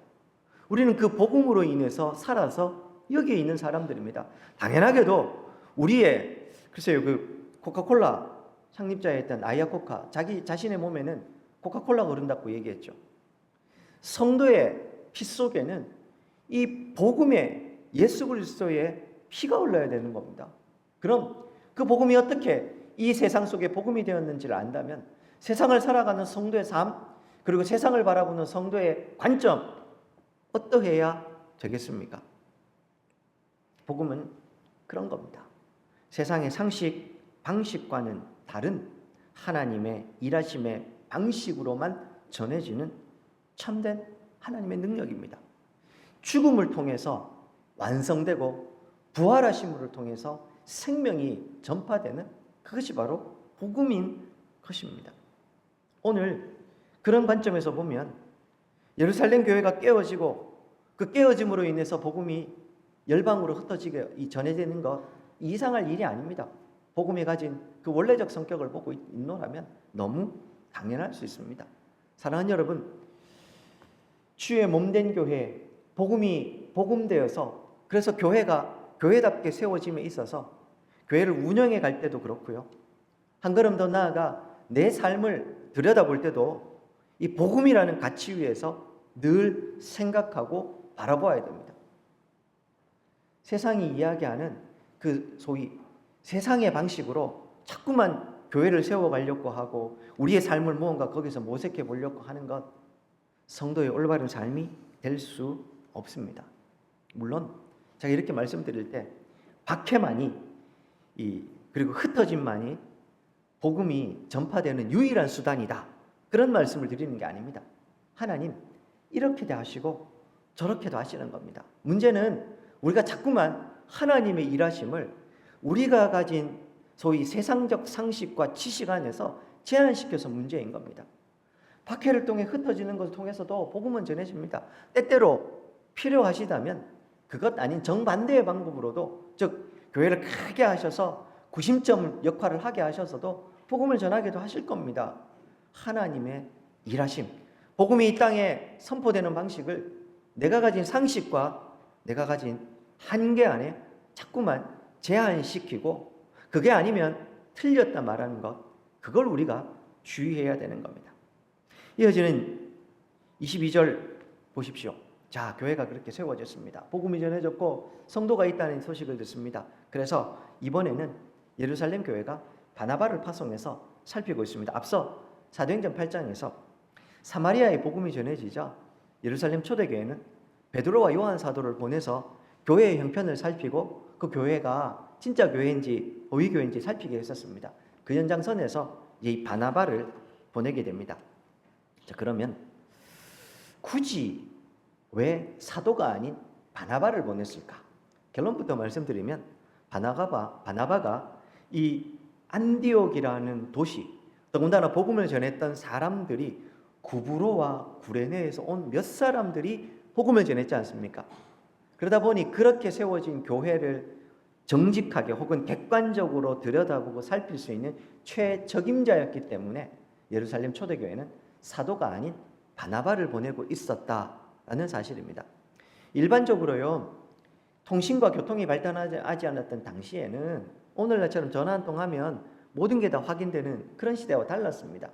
우리는 그 복음으로 인해서 살아서 여기에 있는 사람들입니다. 당연하게도 우리의, 글쎄요, 그 코카콜라 창립자였던 아야코카, 자기 자신의 몸에는 코카콜라가 흐른다고 얘기했죠. 성도의 피 속에는 이 복음의 예수 그리스도의 피가 흘러야 되는 겁니다. 그럼 그 복음이 어떻게 이 세상 속에 복음이 되었는지를 안다면 세상을 살아가는 성도의 삶, 그리고 세상을 바라보는 성도의 관점, 어떠해야 되겠습니까? 복음은 그런 겁니다. 세상의 상식, 방식과는 다른 하나님의 일하심의 방식으로만 전해지는 참된 하나님의 능력입니다. 죽음을 통해서 완성되고 부활하심을 통해서 생명이 전파되는 그것이 바로 복음인 것입니다. 오늘 그런 관점에서 보면 예루살렘 교회가 깨어지고 그 깨어짐으로 인해서 복음이 열방으로 흩어지게 전해지는 것 이상할 일이 아닙니다. 복음이 가진 그 원래적 성격을 보고 있노라면 너무 당연할 수 있습니다. 사랑하는 여러분, 주의 몸된 교회, 복음이 복음되어서 그래서 교회가 교회답게 세워짐에 있어서 교회를 운영해 갈 때도 그렇고요. 한 걸음 더 나아가 내 삶을 들여다볼 때도 이 복음이라는 가치 위에서 늘 생각하고 바라봐야 됩니다. 세상이 이야기하는 그 소위 세상의 방식으로 자꾸만 교회를 세워가려고 하고 우리의 삶을 무언가 거기서 모색해 보려고 하는 것, 성도의 올바른 삶이 될 수 없습니다. 물론 제가 이렇게 말씀드릴 때 박해만이 그리고 흩어짐만이 복음이 전파되는 유일한 수단이다, 그런 말씀을 드리는 게 아닙니다. 하나님 이렇게도 하시고 저렇게도 하시는 겁니다. 문제는 우리가 자꾸만 하나님의 일하심을 우리가 가진 소위 세상적 상식과 지식 안에서 제한시켜서 문제인 겁니다. 박해를 통해 흩어지는 것을 통해서도 복음은 전해집니다. 때때로 필요하시다면 그것 아닌 정반대의 방법으로도, 즉 교회를 크게 하셔서 구심점 역할을 하게 하셔서도 복음을 전하기도 하실 겁니다. 하나님의 일하심, 복음이 이 땅에 선포되는 방식을 내가 가진 상식과 내가 가진 한계 안에 자꾸만 제한시키고 그게 아니면 틀렸다 말하는 것, 그걸 우리가 주의해야 되는 겁니다. 이어지는 22절 보십시오. 자, 교회가 그렇게 세워졌습니다. 복음이 전해졌고 성도가 있다는 소식을 듣습니다. 그래서 이번에는 예루살렘 교회가 바나바를 파송해서 살피고 있습니다. 앞서 사도행전 8장에서 사마리아의 복음이 전해지자 예루살렘 초대교회는 베드로와 요한 사도를 보내서 교회의 형편을 살피고 그 교회가 진짜 교회인지 허위 교회인지 살피게 했었습니다. 그 연장선에서 이 바나바를 보내게 됩니다. 자, 그러면 굳이 왜 사도가 아닌 바나바를 보냈을까? 결론부터 말씀드리면 바나바가 이 안디옥이라는 도시, 더군다나 복음을 전했던 사람들이 구브로와 구레네에서 온 몇 사람들이 복음을 전했지 않습니까? 그러다 보니 그렇게 세워진 교회를 정직하게 혹은 객관적으로 들여다보고 살필 수 있는 최적임자였기 때문에 예루살렘 초대교회는 사도가 아닌 바나바를 보내고 있었다라는 사실입니다. 일반적으로요, 통신과 교통이 발달하지 않았던 당시에는 오늘날처럼 전화 한 통하면 모든 게 다 확인되는 그런 시대와 달랐습니다.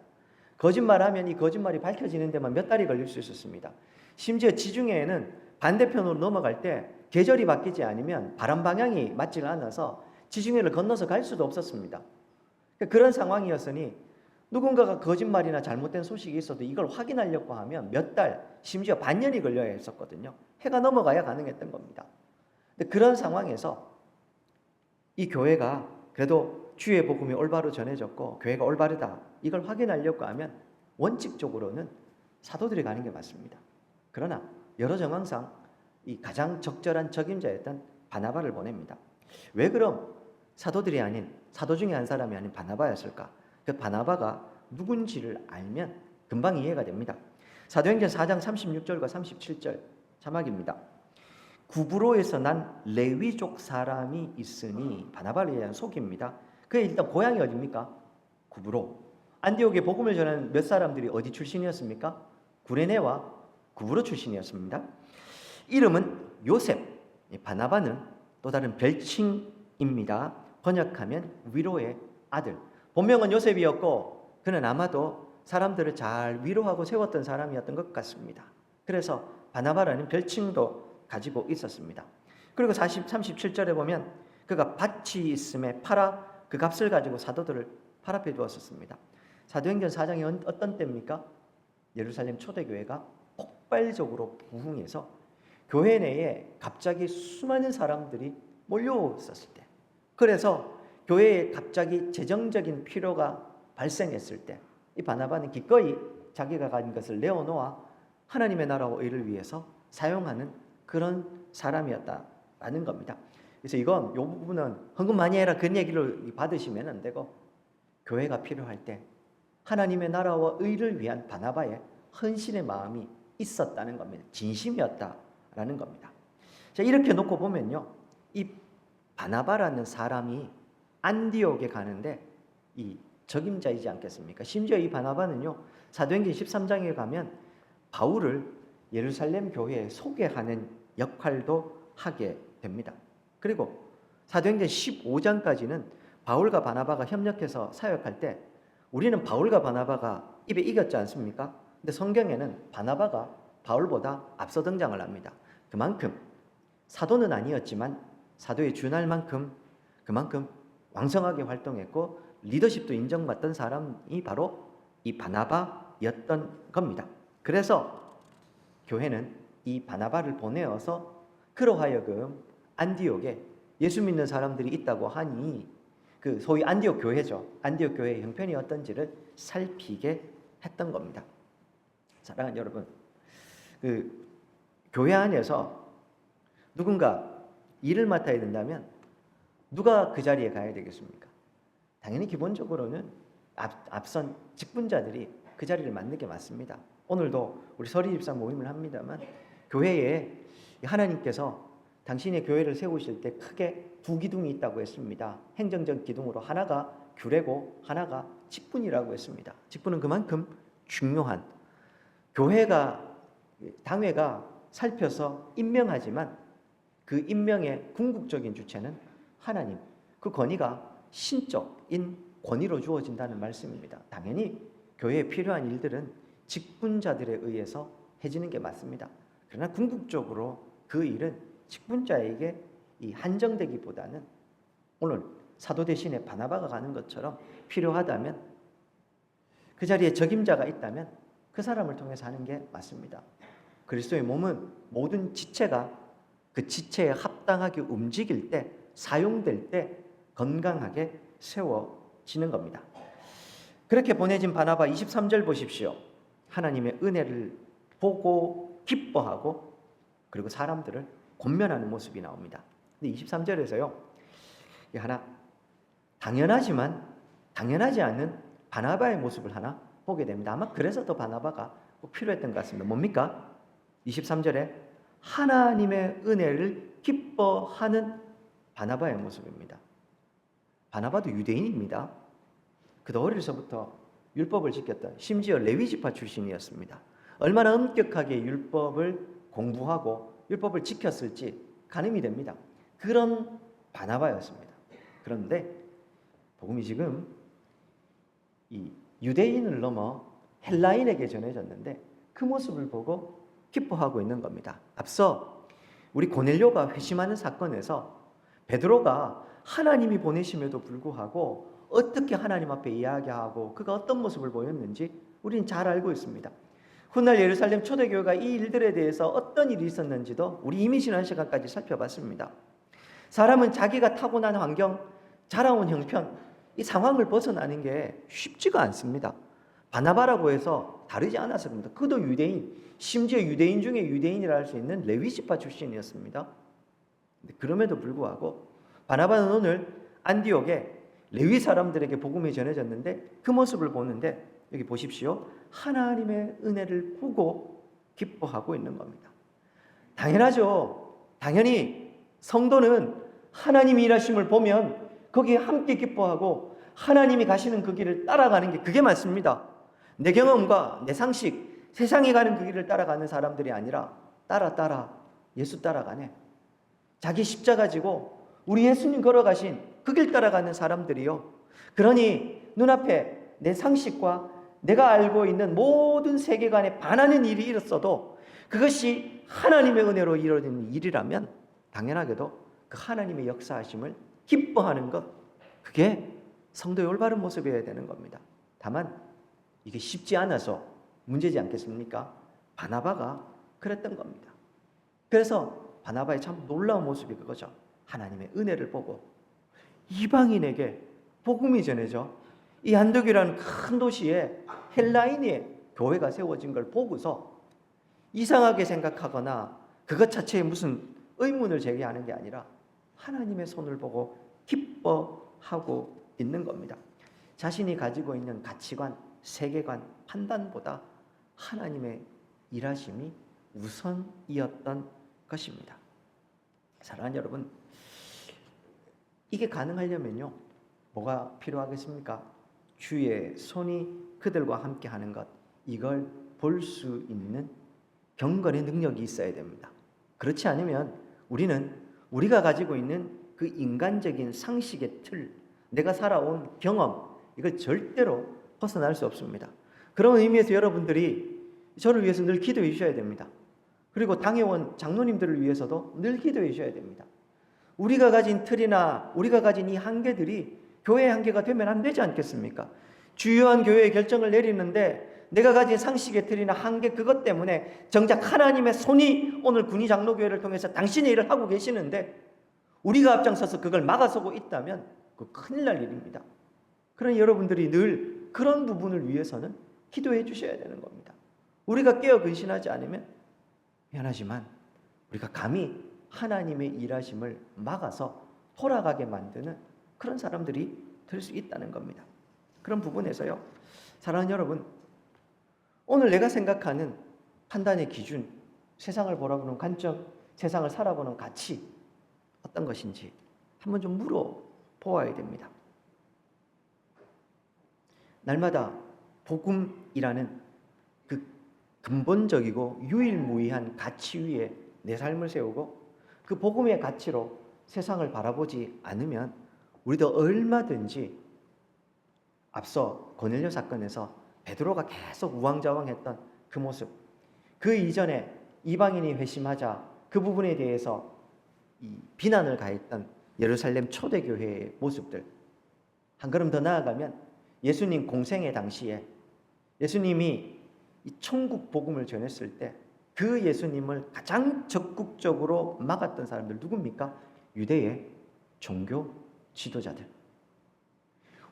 거짓말하면 이 거짓말이 밝혀지는 데만 몇 달이 걸릴 수 있었습니다. 심지어 지중해에는 반대편으로 넘어갈 때 계절이 바뀌지 않으면 바람 방향이 맞지 않아서 지중해를 건너서 갈 수도 없었습니다. 그런 상황이었으니 누군가가 거짓말이나 잘못된 소식이 있어도 이걸 확인하려고 하면 몇 달, 심지어 반년이 걸려야 했었거든요. 해가 넘어가야 가능했던 겁니다. 근데 그런 상황에서 이 교회가 그래도 주의 복음이 올바로 전해졌고 교회가 올바르다, 이걸 확인하려고 하면 원칙적으로는 사도들이 가는 게 맞습니다. 그러나 여러 정황상 이 가장 적절한 적임자였던 바나바를 보냅니다. 왜 그럼 사도들이 아닌, 사도 중에 한 사람이 아닌 바나바였을까? 그 바나바가 누군지를 알면 금방 이해가 됩니다. 사도행전 4장 36절과 37절 자막입니다. 구브로에서 난 레위족 사람이 있으니, 바나바를 위한 속입니다. 그의 일단 고향이 어디입니까? 구브로. 안디옥에 복음을 전하는 몇 사람들이 어디 출신이었습니까? 구레네와 구브로 출신이었습니다. 이름은 요셉. 바나바는 또 다른 별칭입니다. 번역하면 위로의 아들. 본명은 요셉이었고 그는 아마도 사람들을 잘 위로하고 세웠던 사람이었던 것 같습니다. 그래서 바나바라는 별칭도 가지고 있었습니다. 그리고 37절에 보면 그가 밭이 있음에 팔아 그 값을 가지고 사도들을 팔 앞에 두었었습니다. 사도행전 4장이 어떤 때입니까? 예루살렘 초대교회가 폭발적으로 부흥해서 교회 내에 갑자기 수많은 사람들이 몰려왔었을 때, 그래서 교회에 갑자기 재정적인 필요가 발생했을 때 이 바나바는 기꺼이 자기가 가진 것을 내어놓아 하나님의 나라와 의를 위해서 사용하는 그런 사람이었다라는 겁니다. 그래서 이건 이 부분은 헌금 많이 해라 그런 얘기를 받으시면 안 되고, 교회가 필요할 때 하나님의 나라와 의를 위한 바나바의 헌신의 마음이 있었다는 겁니다. 진심이었다라는 겁니다. 자, 이렇게 놓고 보면요, 이 바나바라는 사람이 안디옥에 가는데 이 적임자이지 않겠습니까? 심지어 이 바나바는요, 사도행전 13장에 가면 바울을 예루살렘 교회에 소개하는 역할도 하게 됩니다. 그리고 사도행전 15장까지는 바울과 바나바가 협력해서 사역할 때 우리는 바울과 바나바가 입에 이겼지 않습니까? 근데 성경에는 바나바가 바울보다 앞서 등장을 합니다. 그만큼 사도는 아니었지만 사도에 준할 만큼 그만큼 왕성하게 활동했고 리더십도 인정받던 사람이 바로 이 바나바였던 겁니다. 그래서 교회는 이 바나바를 보내어서 그로 하여금 안디옥에 예수 믿는 사람들이 있다고 하니 그 소위 안디옥 교회죠. 안디옥 교회의 형편이 어떤지를 살피게 했던 겁니다. 사랑하는 여러분, 그 교회 안에서 누군가 일을 맡아야 된다면 누가 그 자리에 가야 되겠습니까? 당연히 기본적으로는 앞선 직분자들이 그 자리를 맡는 게 맞습니다. 오늘도 우리 서리집사 모임을 합니다만 교회에 하나님께서 당신의 교회를 세우실 때 크게 두 기둥이 있다고 했습니다. 행정적 기둥으로 하나가 규례고 하나가 직분이라고 했습니다. 직분은 그만큼 중요한, 교회가 당회가 살펴서 임명하지만 그 임명의 궁극적인 주체는 하나님, 그 권위가 신적인 권위로 주어진다는 말씀입니다. 당연히 교회에 필요한 일들은 직분자들에 의해서 해지는 게 맞습니다. 그러나 궁극적으로 그 일은 직분자에게 한정되기보다는 오늘 사도 대신에 바나바가 가는 것처럼 필요하다면, 그 자리에 적임자가 있다면 그 사람을 통해서 하는 게 맞습니다. 그리스도의 몸은 모든 지체가 그 지체에 합당하게 움직일 때, 사용될 때 건강하게 세워지는 겁니다. 그렇게 보내진 바나바 23절 보십시오. 하나님의 은혜를 보고 기뻐하고 그리고 사람들을 권면하는 모습이 나옵니다. 근데 23절에서요, 하나 당연하지만 당연하지 않은 바나바의 모습을 하나 보게 됩니다. 아마 그래서 더 바나바가 꼭 필요했던 것 같습니다. 뭡니까? 23절에 하나님의 은혜를 기뻐하는 바나바의 모습입니다. 바나바도 유대인입니다. 그도 어려서부터 율법을 지켰던, 심지어 레위 지파 출신이었습니다. 얼마나 엄격하게 율법을 공부하고 율법을 지켰을지 가늠이 됩니다. 그런 바나바였습니다. 그런데 복음이 지금 이 유대인을 넘어 헬라인에게 전해졌는데 그 모습을 보고 기뻐하고 있는 겁니다. 앞서 우리 고넬료가 회심하는 사건에서 베드로가 하나님이 보내심에도 불구하고 어떻게 하나님 앞에 이야기하고 그가 어떤 모습을 보였는지 우리는 잘 알고 있습니다. 훗날 예루살렘 초대교회가 이 일들에 대해서 어떤 일이 있었는지도 우리 이미 지난 시간까지 살펴봤습니다. 사람은 자기가 타고난 환경, 자라온 형편, 이 상황을 벗어나는 게 쉽지가 않습니다. 바나바라고 해서 다르지 않아서 그럽니다. 그도 유대인, 심지어 유대인 중에 유대인이라 할 수 있는 레위 지파 출신이었습니다. 그럼에도 불구하고 바나바는 오늘 안디옥에 레위 사람들에게 복음이 전해졌는데 그 모습을 보는데, 여기 보십시오. 하나님의 은혜를 보고 기뻐하고 있는 겁니다. 당연하죠. 당연히 성도는 하나님이 일하심을 보면 거기에 함께 기뻐하고 하나님이 가시는 그 길을 따라가는 게 그게 맞습니다. 내 경험과 내 상식, 세상이 가는 그 길을 따라가는 사람들이 아니라 예수 따라가네. 자기 십자가 지고 우리 예수님 걸어가신 그 길 따라가는 사람들이요. 그러니 눈앞에 내 상식과 내가 알고 있는 모든 세계관에 반하는 일이 일었어도 그것이 하나님의 은혜로 이루어지는 일이라면 당연하게도 그 하나님의 역사하심을 기뻐하는 것, 그게 성도의 올바른 모습이어야 되는 겁니다. 다만 이게 쉽지 않아서 문제지 않겠습니까? 바나바가 그랬던 겁니다. 그래서 바나바의 참 놀라운 모습이 그거죠. 하나님의 은혜를 보고 이방인에게 복음이 전해져 이 안디옥이라는 큰 도시에 헬라인의 교회가 세워진 걸 보고서 이상하게 생각하거나 그것 자체에 무슨 의문을 제기하는 게 아니라 하나님의 손을 보고 기뻐하고 있는 겁니다. 자신이 가지고 있는 가치관, 세계관, 판단보다 하나님의 일하심이 우선이었던 것입니다. 사랑하는 여러분, 이게 가능하려면요, 뭐가 필요하겠습니까? 주의 손이 그들과 함께 하는 것, 이걸 볼 수 있는 경건의 능력이 있어야 됩니다. 그렇지 않으면 우리는 우리가 가지고 있는 그 인간적인 상식의 틀, 내가 살아온 경험, 이걸 절대로 벗어날 수 없습니다. 그런 의미에서 여러분들이 저를 위해서 늘 기도해 주셔야 됩니다. 그리고 당회원 장로님들을 위해서도 늘 기도해 주셔야 됩니다. 우리가 가진 틀이나 우리가 가진 이 한계들이 교회의 한계가 되면 안 되지 않겠습니까? 주요한 교회의 결정을 내리는데 내가 가진 상식의 틀이나 한계, 그것 때문에 정작 하나님의 손이 오늘 군의 장로교회를 통해서 당신의 일을 하고 계시는데 우리가 앞장서서 그걸 막아서고 있다면 그 큰일 날 일입니다. 그러니 여러분들이 늘 그런 부분을 위해서는 기도해 주셔야 되는 겁니다. 우리가 깨어 근신하지 않으면 미안하지만 우리가 감히 하나님의 일하심을 막아서 돌아가게 만드는 그런 사람들이 될 수 있다는 겁니다. 그런 부분에서요, 사랑하는 여러분, 오늘 내가 생각하는 판단의 기준, 세상을 보라보는 관점, 세상을 살아보는 가치 어떤 것인지 한번 좀 물어보아야 됩니다. 날마다 복음이라는 그 근본적이고 유일무이한 가치 위에 내 삶을 세우고 그 복음의 가치로 세상을 바라보지 않으면 우리도 얼마든지 앞서 고넬료 사건에서 베드로가 계속 우왕좌왕했던 그 모습, 그 이전에 이방인이 회심하자 그 부분에 대해서 이 비난을 가했던 예루살렘 초대교회의 모습들, 한 걸음 더 나아가면 예수님 공생의 당시에 예수님이 이 천국 복음을 전했을 때 그 예수님을 가장 적극적으로 막았던 사람들 누굽니까? 유대의 종교 지도자들.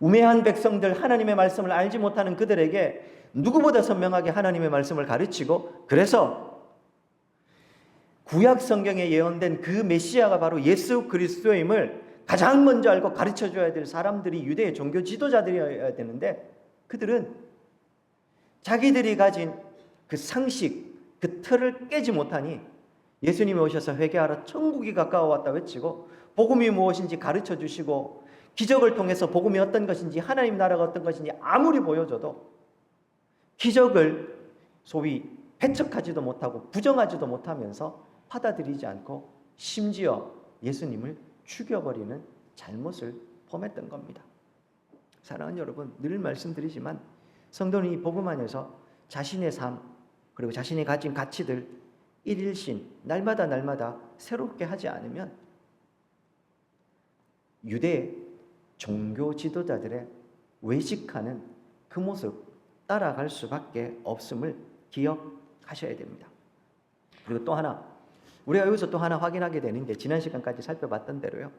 우매한 백성들, 하나님의 말씀을 알지 못하는 그들에게 누구보다 선명하게 하나님의 말씀을 가르치고, 그래서 구약 성경에 예언된 그 메시아가 바로 예수 그리스도임을 가장 먼저 알고 가르쳐줘야 될 사람들이 유대의 종교 지도자들이어야 되는데, 그들은 자기들이 가진 그 상식, 그 틀을 깨지 못하니 예수님이 오셔서 회개하라, 천국이 가까워왔다 외치고 복음이 무엇인지 가르쳐 주시고 기적을 통해서 복음이 어떤 것인지, 하나님 나라가 어떤 것인지 아무리 보여줘도 기적을 소위 배척하지도 못하고 부정하지도 못하면서 받아들이지 않고 심지어 예수님을 죽여버리는 잘못을 범했던 겁니다. 사랑하는 여러분, 늘 말씀드리지만 성도는 이 복음 안에서 자신의 삶 그리고 자신이 가진 가치들 일일신 날마다 새롭게 하지 않으면 유대 종교 지도자들의 외식하는 그 모습 따라갈 수밖에 없음을 기억하셔야 됩니다. 그리고 또 하나, 우리가 여기서 또 하나 확인하게 되는 게 지난 시간까지 살펴봤던 대로요,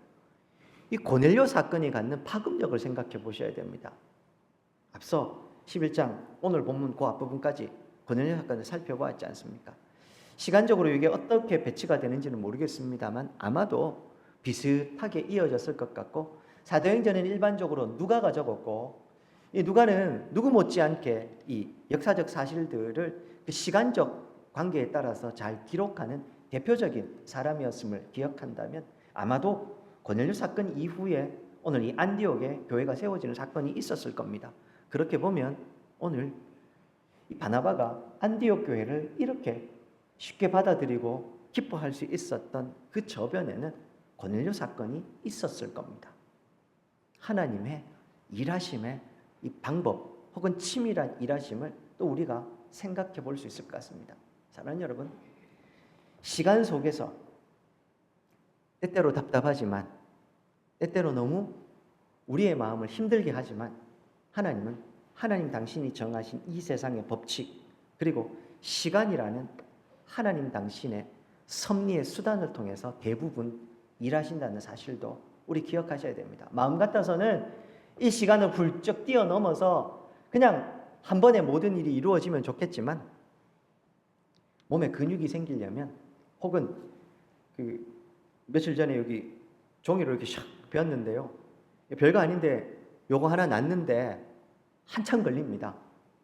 이 고넬료 사건이 갖는 파급력을 생각해 보셔야 됩니다. 앞서 11장 오늘 본문 그 앞부분까지 고넬료 사건을 살펴보았지 않습니까? 시간적으로 이게 어떻게 배치가 되는지는 모르겠습니다만 아마도 비슷하게 이어졌을 것 같고, 사도행전은 일반적으로 누가가 적었고, 이 누가는 누구 못지않게 이 역사적 사실들을 그 시간적 관계에 따라서 잘 기록하는 대표적인 사람이었음을 기억한다면 아마도 고넬료 사건 이후에 오늘 이 안디옥에 교회가 세워지는 사건이 있었을 겁니다. 그렇게 보면 오늘 이 바나바가 안디옥 교회를 이렇게 쉽게 받아들이고 기뻐할 수 있었던 그 저변에는 고넬료 사건이 있었을 겁니다. 하나님의 일하심의 이 방법 혹은 치밀한 일하심을 또 우리가 생각해 볼 수 있을 것 같습니다. 사랑하는 여러분, 시간 속에서 때때로 답답하지만 때때로 너무 우리의 마음을 힘들게 하지만 하나님은 하나님 당신이 정하신 이 세상의 법칙 그리고 시간이라는 하나님 당신의 섭리의 수단을 통해서 대부분 일하신다는 사실도 우리 기억하셔야 됩니다. 마음 같아서는 이 시간을 훌쩍 뛰어넘어서 그냥 한 번에 모든 일이 이루어지면 좋겠지만 몸에 근육이 생기려면 혹은 그 며칠 전에 여기 종이로 이렇게 샥 베었는데요, 별거 아닌데 요거 하나 놨는데 한참 걸립니다.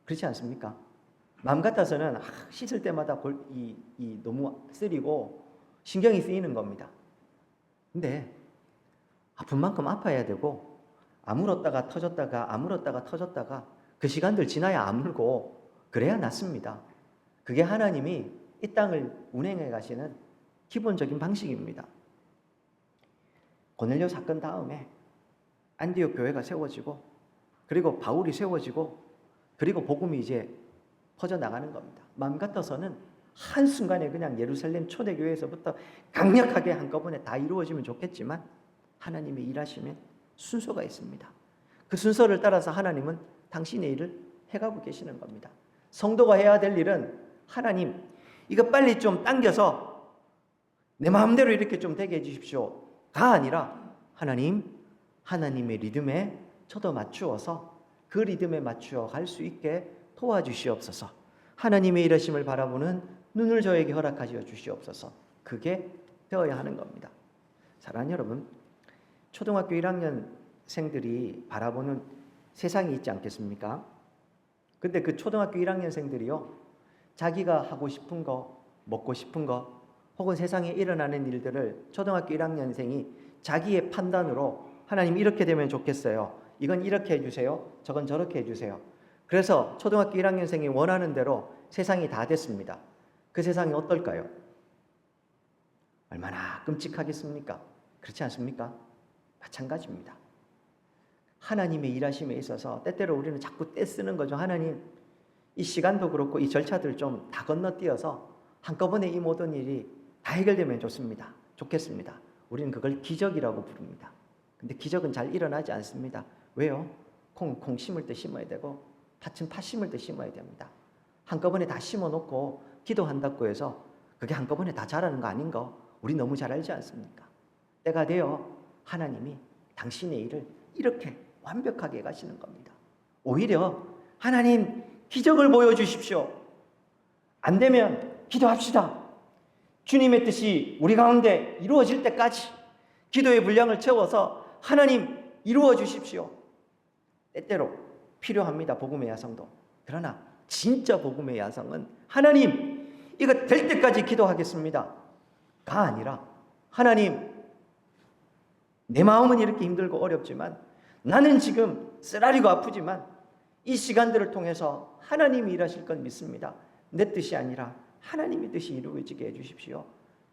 그렇지 않습니까? 마음 같아서는 씻을 때마다 너무 쓰리고 신경이 쓰이는 겁니다. 근데 아픈 만큼 아파야 되고 아물었다가 터졌다가 그 시간들 지나야 아물고 그래야 낫습니다. 그게 하나님이 이 땅을 운행해 가시는 기본적인 방식입니다. 고넬료 사건 다음에 안디옥 교회가 세워지고 그리고 바울이 세워지고 그리고 복음이 이제 퍼져나가는 겁니다. 마음 같아서는 한순간에 그냥 예루살렘 초대교회에서부터 강력하게 한꺼번에 다 이루어지면 좋겠지만 하나님의 일하심에 순서가 있습니다. 그 순서를 따라서 하나님은 당신의 일을 해가고 계시는 겁니다. 성도가 해야 될 일은 하나님 이거 빨리 좀 당겨서 내 마음대로 이렇게 좀 되게 해주십시오가 아니라 하나님의 리듬에 저도 맞추어서 그 리듬에 맞추어 갈 수 있게 도와주시옵소서. 하나님의 일하심을 바라보는 눈을 저에게 허락하시어 주시옵소서. 그게 되어야 하는 겁니다. 사랑하는 여러분, 초등학교 1학년생들이 바라보는 세상이 있지 않겠습니까? 근데 그 초등학교 1학년생들이요, 자기가 하고 싶은 거, 먹고 싶은 거, 혹은 세상에 일어나는 일들을 초등학교 1학년생이 자기의 판단으로 하나님 이렇게 되면 좋겠어요. 이건 이렇게 해주세요. 저건 저렇게 해주세요. 그래서 초등학교 1학년생이 원하는 대로 세상이 다 됐습니다. 그 세상이 어떨까요? 얼마나 끔찍하겠습니까? 그렇지 않습니까? 마찬가지입니다. 하나님의 일하심에 있어서 때때로 우리는 자꾸 떼쓰는 거죠. 하나님, 이 시간도 그렇고 이 절차들 좀 다 건너뛰어서 한꺼번에 이 모든 일이 다 해결되면 좋겠습니다. 우리는 그걸 기적이라고 부릅니다. 근데 기적은 잘 일어나지 않습니다. 왜요? 콩 심을 때 심어야 되고 팥은 팥 심을 때 심어야 됩니다. 한꺼번에 다 심어놓고 기도한다고 해서 그게 한꺼번에 다 자라는 거 아닌 거 우리 너무 잘 알지 않습니까? 때가 되어 하나님이 당신의 일을 이렇게 완벽하게 가시는 겁니다. 오히려 하나님 기적을 보여주십시오. 안 되면 기도합시다. 주님의 뜻이 우리 가운데 이루어질 때까지 기도의 분량을 채워서 하나님 이루어 주십시오. 때때로 필요합니다. 복음의 야성도. 그러나 진짜 복음의 야성은 하나님 이거 될 때까지 기도하겠습니다 가 아니라 하나님 내 마음은 이렇게 힘들고 어렵지만 나는 지금 쓰라리고 아프지만 이 시간들을 통해서 하나님이 일하실 건 믿습니다. 내 뜻이 아니라 하나님의 뜻이 이루어지게 해주십시오.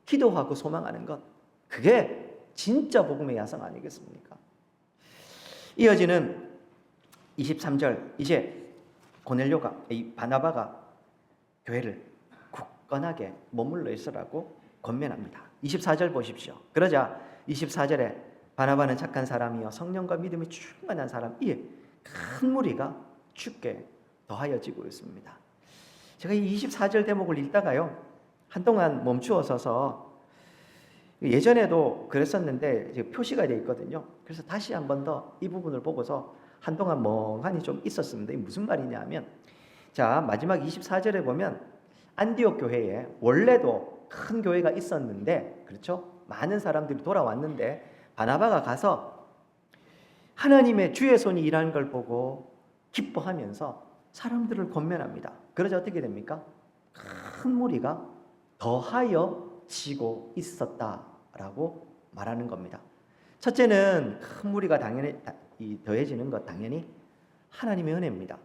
기도하고 소망하는 것, 그게 진짜 복음의 야성 아니겠습니까? 이어지는 23절, 이제 고넬료가, 이 바나바가 교회를 굳건하게 머물러 있으라고 권면합니다. 24절 보십시오. 그러자 24절에 바나바는 착한 사람이요 성령과 믿음이 충만한 사람, 이에 큰 무리가 죽게 더하여지고 있습니다. 제가 이 24절 대목을 읽다가요 한동안 멈추어 서서, 예전에도 그랬었는데 지금 표시가 되어 있거든요. 그래서 다시 한 번 더 이 부분을 보고서 한동안 멍하니 좀 있었습니다. 이게 무슨 말이냐면, 자 마지막 24절에 보면 안디옥 교회에 원래도 큰 교회가 있었는데, 그렇죠? 많은 사람들이 돌아왔는데 바나바가 가서 하나님의 주의 손이 일하는 걸 보고 기뻐하면서 사람들을 권면합니다. 그러자 어떻게 됩니까? 큰 무리가 더하여지고 있었다라고 말하는 겁니다. 첫째는 큰 무리가 당연히 더해지는 것, 당연히 하나님의 은혜입니다.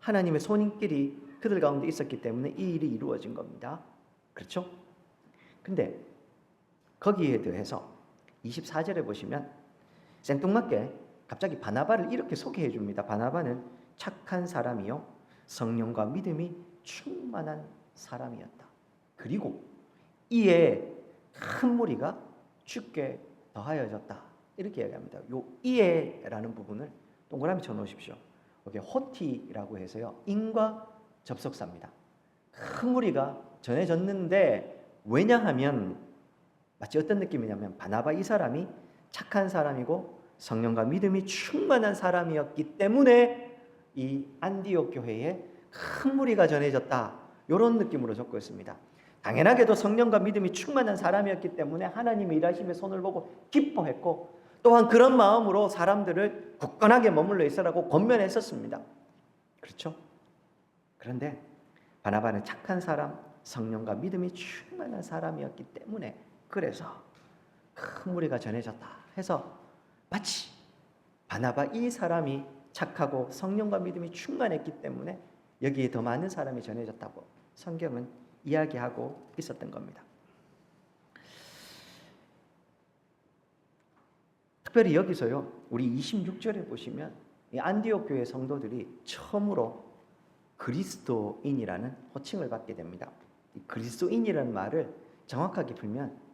하나님의 손길이 그들 가운데 있었기 때문에 이 일이 이루어진 겁니다. 그렇죠? 근데 거기에 더해서 24절에 보시면 생뚱맞게 갑자기 바나바를 이렇게 소개해 줍니다. 바나바는 착한 사람이요 성령과 믿음이 충만한 사람이었다. 그리고 이에 큰 무리가 죽게 더하여졌다. 이렇게 이야기합니다. 요 이에라는 부분을 동그라미 쳐놓으십시오. 여기 호티라고 해서요 인과 접속사입니다. 큰 무리가 전해졌는데, 왜냐하면 마치 어떤 느낌이냐면 바나바 이 사람이 착한 사람이고 성령과 믿음이 충만한 사람이었기 때문에 이 안디옥 교회에 큰 무리가 전해졌다, 이런 느낌으로 적고 있습니다. 당연하게도 성령과 믿음이 충만한 사람이었기 때문에 하나님의 일하심의 손을 보고 기뻐했고, 또한 그런 마음으로 사람들을 굳건하게 머물러 있으라고 권면했었습니다. 그렇죠? 그런데 바나바는 착한 사람, 성령과 믿음이 충만한 사람이었기 때문에, 그래서 큰 무리가 전해졌다 해서 마치 바나바 이 사람이 착하고 성령과 믿음이 충만했기 때문에 여기에 더 많은 사람이 전해졌다고 성경은 이야기하고 있었던 겁니다. 특별히 여기서요 우리 26절에 보시면 이 안디옥 교회 성도들이 처음으로 그리스도인이라는 호칭을 받게 됩니다. 이 그리스도인이라는 말을 정확하게 풀면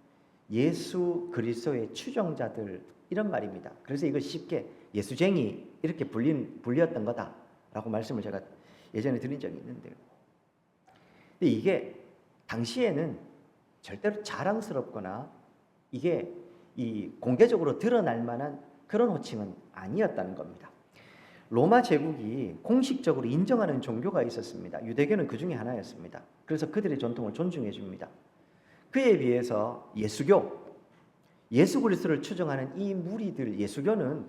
예수 그리스도의 추종자들, 이런 말입니다. 그래서 이걸 쉽게 예수쟁이 이렇게 불렸던 거다라고 말씀을 제가 예전에 드린 적이 있는데요. 근데 이게 당시에는 절대로 자랑스럽거나 이게 이 공개적으로 드러날 만한 그런 호칭은 아니었다는 겁니다. 로마 제국이 공식적으로 인정하는 종교가 있었습니다. 유대교는 그 중에 하나였습니다. 그래서 그들의 전통을 존중해 줍니다. 그에 비해서 예수교, 예수 그리스도를 추종하는 이 무리들, 예수교는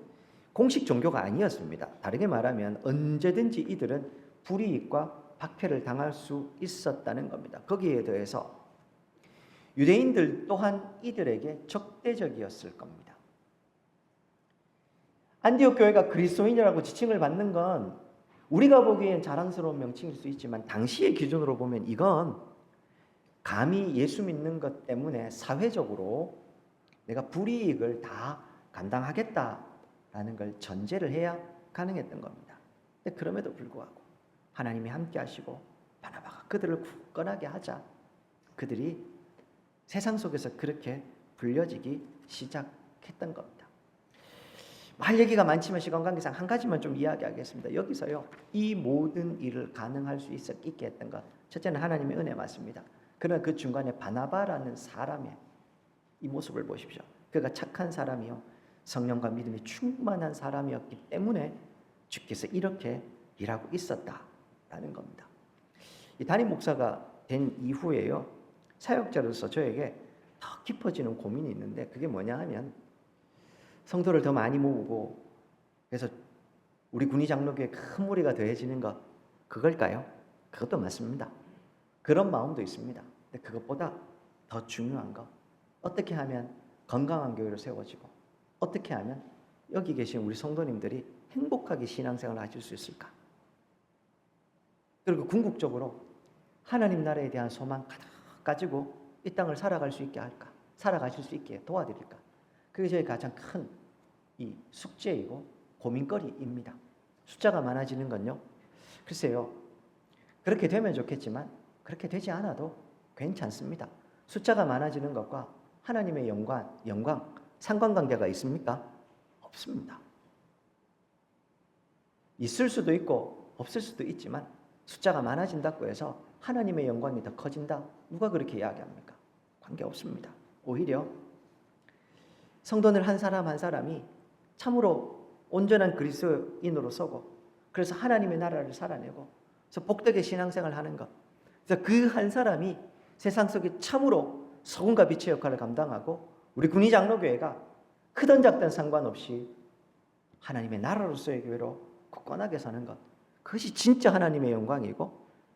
공식 종교가 아니었습니다. 다르게 말하면 언제든지 이들은 불이익과 박해를 당할 수 있었다는 겁니다. 거기에 더해서 유대인들 또한 이들에게 적대적이었을 겁니다. 안디옥 교회가 그리스도인이라고 지칭을 받는 건 우리가 보기엔 자랑스러운 명칭일 수 있지만 당시의 기준으로 보면 이건 감히 예수 믿는 것 때문에 사회적으로 내가 불이익을 다 감당하겠다라는 걸 전제를 해야 가능했던 겁니다. 근데 그럼에도 불구하고 하나님이 함께 하시고 바나바가 그들을 굳건하게 하자 그들이 세상 속에서 그렇게 불려지기 시작했던 겁니다. 할 얘기가 많지만 시간 관계상 한 가지만 좀 이야기하겠습니다. 여기서요, 이 모든 일을 가능할 수 있게 했던 것, 첫째는 하나님의 은혜 맞습니다. 그러나 그 중간에 바나바라는 사람의 이 모습을 보십시오. 그가 착한 사람이요, 성령과 믿음이 충만한 사람이었기 때문에 주께서 이렇게 일하고 있었다라는 겁니다. 이 담임 목사가 된 이후에요, 사역자로서 저에게 더 깊어지는 고민이 있는데 그게 뭐냐 하면 성도를 더 많이 모으고 그래서 우리 군위 장로교에 큰 무리가 더해지는 것, 그걸까요? 그것도 맞습니다. 그런 마음도 있습니다. 근데 그것보다 더 중요한 거, 어떻게 하면 건강한 교회로 세워지고 어떻게 하면 여기 계신 우리 성도님들이 행복하게 신앙생활을 하실 수 있을까? 그리고 궁극적으로 하나님 나라에 대한 소망 가득 가지고 이 땅을 살아갈 수 있게 할까? 살아가실 수 있게 도와드릴까? 그게 저희 가장 큰 이 숙제이고 고민거리입니다. 숫자가 많아지는 건요, 글쎄요, 그렇게 되면 좋겠지만 그렇게 되지 않아도 괜찮습니다. 숫자가 많아지는 것과 하나님의 영광, 상관관계가 있습니까? 없습니다. 있을 수도 있고 없을 수도 있지만 숫자가 많아진다고 해서 하나님의 영광이 더 커진다? 누가 그렇게 이야기합니까? 관계없습니다. 오히려 성도들 한 사람 한 사람이 참으로 온전한 그리스도인으로 서고 그래서 하나님의 나라를 살아내고 그래서 복되게 신앙생활을 하는 것, 그래서 그 한 사람이 세상 속에 참으로 소금과 빛의 역할을 감당하고 우리 군위 장로교회가 크든 작든 상관없이 하나님의 나라로서의 교회로 굳건하게 사는 것, 그것이 진짜 하나님의 영광이고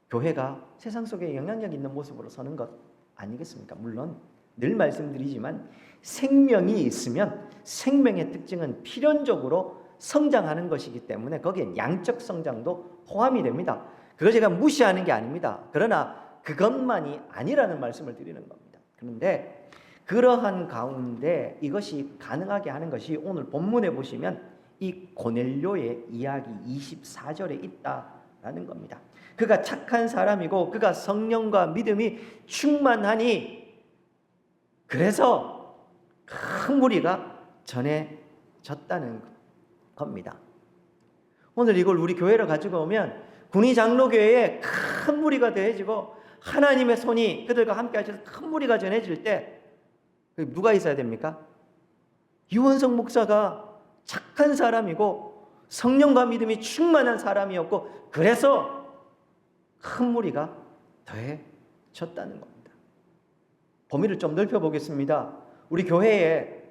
교회가 세상 속에 영향력 있는 모습으로 서는 것 아니겠습니까? 물론 늘 말씀드리지만 생명이 있으면 생명의 특징은 필연적으로 성장하는 것이기 때문에 거기에 양적 성장도 포함이 됩니다. 그걸 제가 무시하는 게 아닙니다. 그러나 그것만이 아니라는 말씀을 드리는 겁니다. 그런데 그러한 가운데 이것이 가능하게 하는 것이 오늘 본문에 보시면 이 고넬료의 이야기 24절에 있다라는 겁니다. 그가 착한 사람이고 그가 성령과 믿음이 충만하니 그래서 큰 무리가 전해졌다는 겁니다. 오늘 이걸 우리 교회로 가지고 오면 군위 장로교회에 큰 무리가 더해지고 하나님의 손이 그들과 함께 하셔서 큰 무리가 전해질 때 누가 있어야 됩니까? 유원석 목사가 착한 사람이고 성령과 믿음이 충만한 사람이었고 그래서 큰 무리가 더해졌다는 겁니다. 범위를 좀 넓혀보겠습니다. 우리 교회에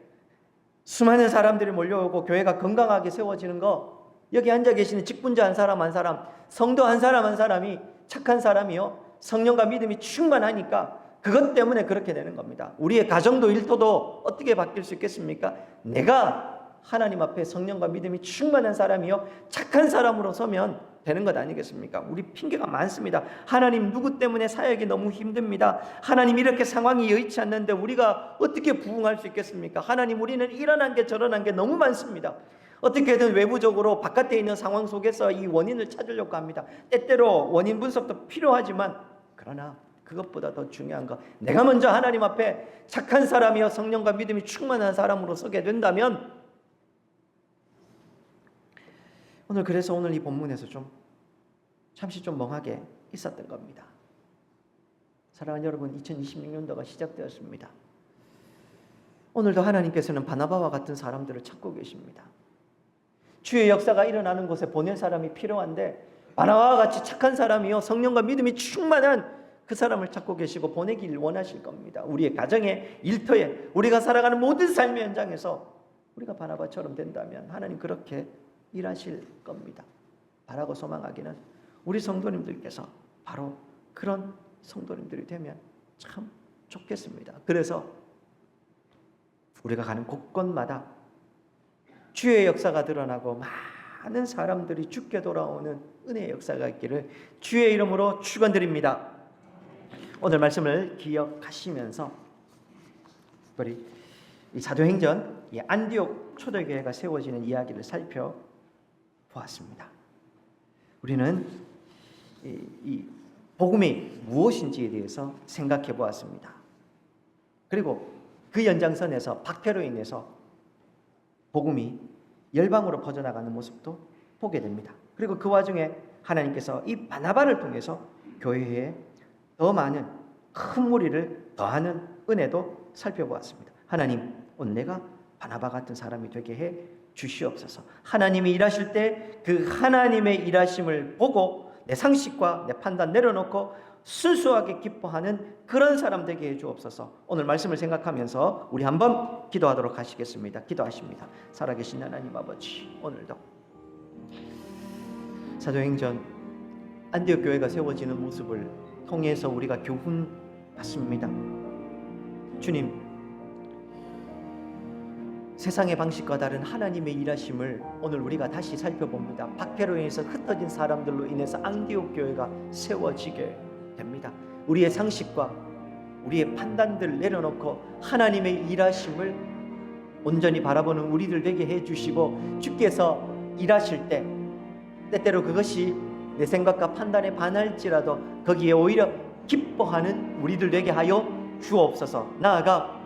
수많은 사람들이 몰려오고 교회가 건강하게 세워지는 거, 여기 앉아 계시는 직분자 한 사람 한 사람, 성도 한 사람 한 사람이 착한 사람이요 성령과 믿음이 충만하니까 그것 때문에 그렇게 되는 겁니다. 우리의 가정도 일터도 어떻게 바뀔 수 있겠습니까? 내가 하나님 앞에 성령과 믿음이 충만한 사람이요 착한 사람으로 서면 되는 것 아니겠습니까? 우리 핑계가 많습니다. 하나님 누구 때문에 사역이 너무 힘듭니다. 하나님 이렇게 상황이 여의치 않는데 우리가 어떻게 부응할 수 있겠습니까? 하나님 우리는 일어난 게 저런한 게 너무 많습니다. 어떻게든 외부적으로 바깥에 있는 상황 속에서 이 원인을 찾으려고 합니다. 때때로 원인 분석도 필요하지만 그러나 그것보다 더 중요한 거, 내가 먼저 하나님 앞에 착한 사람이여 성령과 믿음이 충만한 사람으로 서게 된다면 그래서 오늘 이 본문에서 잠시 좀 멍하게 있었던 겁니다. 사랑하는 여러분, 2026년도가 시작되었습니다. 오늘도 하나님께서는 바나바와 같은 사람들을 찾고 계십니다. 주의 역사가 일어나는 곳에 보낼 사람이 필요한데 바나바와 같이 착한 사람이요 성령과 믿음이 충만한 그 사람을 찾고 계시고 보내기를 원하실 겁니다. 우리의 가정에, 일터에, 우리가 살아가는 모든 삶의 현장에서 우리가 바나바처럼 된다면 하나님 그렇게 일하실 겁니다. 바라고 소망하기는 우리 성도님들께서 바로 그런 성도님들이 되면 참 좋겠습니다. 그래서 우리가 가는 곳곳마다 주의 역사가 드러나고 많은 사람들이 죽게 돌아오는 은혜의 역사가 있기를 주의 이름으로 축원드립니다. 오늘 말씀을 기억하시면서 우리 이 사도행전 안디옥 초대교회가 세워지는 이야기를 살펴보았습니다. 우리는 이 복음이 무엇인지에 대해서 생각해 보았습니다. 그리고 그 연장선에서 박해로 인해서 복음이 열방으로 퍼져나가는 모습도 보게 됩니다. 그리고 그 와중에 하나님께서 이 바나바를 통해서 교회에 더 많은 큰 무리를 더하는 은혜도 살펴보았습니다. 하나님, 오늘 내가 바나바 같은 사람이 되게 해 주시옵소서. 하나님이 일하실 때 그 하나님의 일하심을 보고 내 상식과 내 판단 내려놓고 순수하게 기뻐하는 그런 사람 되게 해 주옵소서. 오늘 말씀을 생각하면서 우리 한번 기도하도록 하시겠습니다. 기도하십니다. 살아계신 하나님 아버지, 오늘도 사도행전 안디옥 교회가 세워지는 모습을 통해서 우리가 교훈 받습니다. 주님, 세상의 방식과 다른 하나님의 일하심을 오늘 우리가 다시 살펴봅니다. 박해로 인해서 흩어진 사람들로 인해서 안디옥 교회가 세워지게 됩니다. 우리의 상식과 우리의 판단들을 내려놓고 하나님의 일하심을 온전히 바라보는 우리들 되게 해주시고 주께서 일하실 때 때때로 그것이 내 생각과 판단에 반할지라도 거기에 오히려 기뻐하는 우리들 되게 하여 주옵소서. 나아가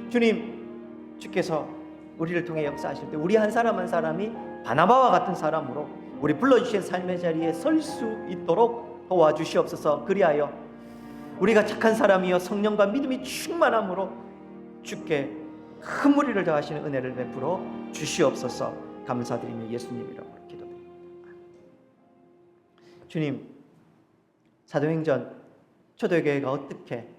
주님, 주께서 우리를 통해 역사하실 때 우리 한 사람 한 사람이 바나바와 같은 사람으로 우리 불러주신 삶의 자리에 설 수 있도록 도와주시옵소서. 그리하여 우리가 착한 사람이여 성령과 믿음이 충만함으로 주께 큰 무리를 더하시는 은혜를 베풀어 주시옵소서. 감사드리며 예수님 이름으로 기도드립니다. 주님, 사도행전 초대교회가 어떻게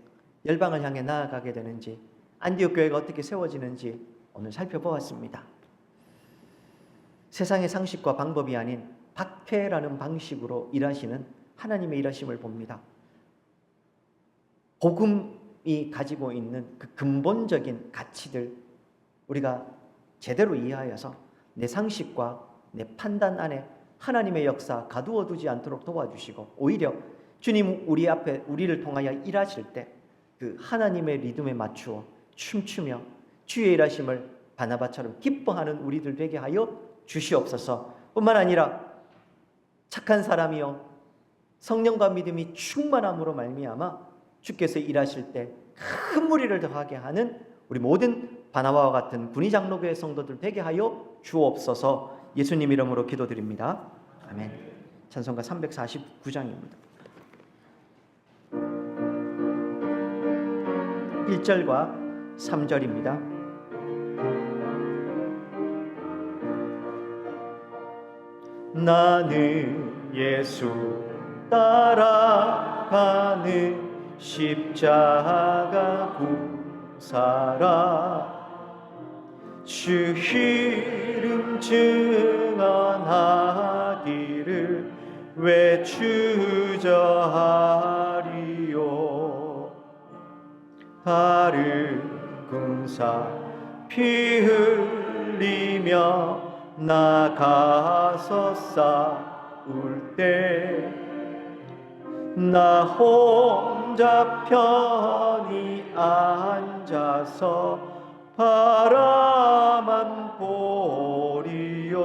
열방을 향해 나아가게 되는지, 안디옥 교회가 어떻게 세워지는지 오늘 살펴보았습니다. 세상의 상식과 방법이 아닌 박해라는 방식으로 일하시는 하나님의 일하심을 봅니다. 복음이 가지고 있는 그 근본적인 가치들 우리가 제대로 이해하여서 내 상식과 내 판단 안에 하나님의 역사 가두어 두지 않도록 도와주시고 오히려 주님 우리 앞에 우리를 통하여 일하실 때 그 하나님의 리듬에 맞추어 춤추며 주의 일하심을 바나바처럼 기뻐하는 우리들 되게 하여 주시옵소서. 뿐만 아니라 착한 사람이요 성령과 믿음이 충만함으로 말미암아 주께서 일하실 때 큰 무리를 더하게 하는 우리 모든 바나바와 같은 군의 장로교회 성도들 되게 하여 주옵소서. 예수님 이름으로 기도드립니다. 아멘. 찬송가 349장입니다. 1절과 3절입니다. 나는 예수 따라가는 십자가 구사라 주 이름 증언하기를 왜 주저하리요. 다른 군사 피 흘리며 나가서 싸울 때 나 혼자 편히 앉아서 바라만 보리요.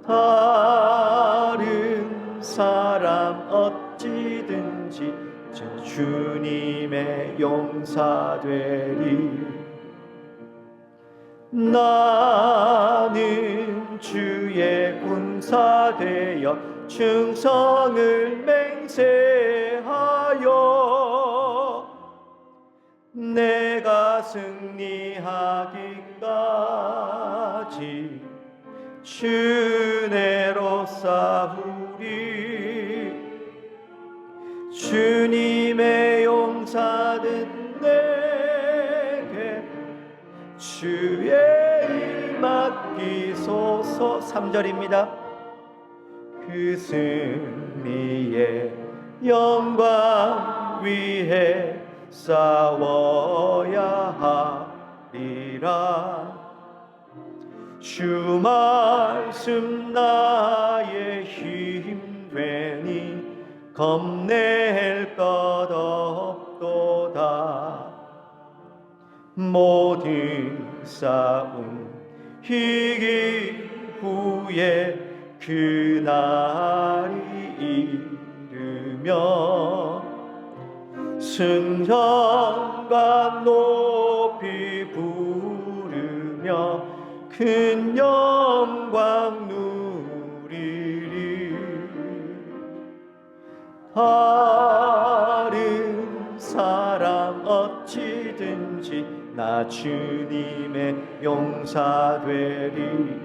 다른 사람 어찌든지 저 주님의 용사되리. 나는 주의 군사 되어 충성을 맹세하여 내가 내가 승리하기까지 주 은혜로 싸우리. 주님의 용사된 내게 주의 일 맡기소서. 3절입니다. 그 승리의 영광 위해 싸워야 하리라. 주 말씀 나의 힘 되니 겁낼 것 없도다. 모든 싸움 이긴 후에 그날이 이르며 승전과 높이 부르며 큰 영광 누리리. 다른 사람 어찌든지 나 주님의 용사 되리.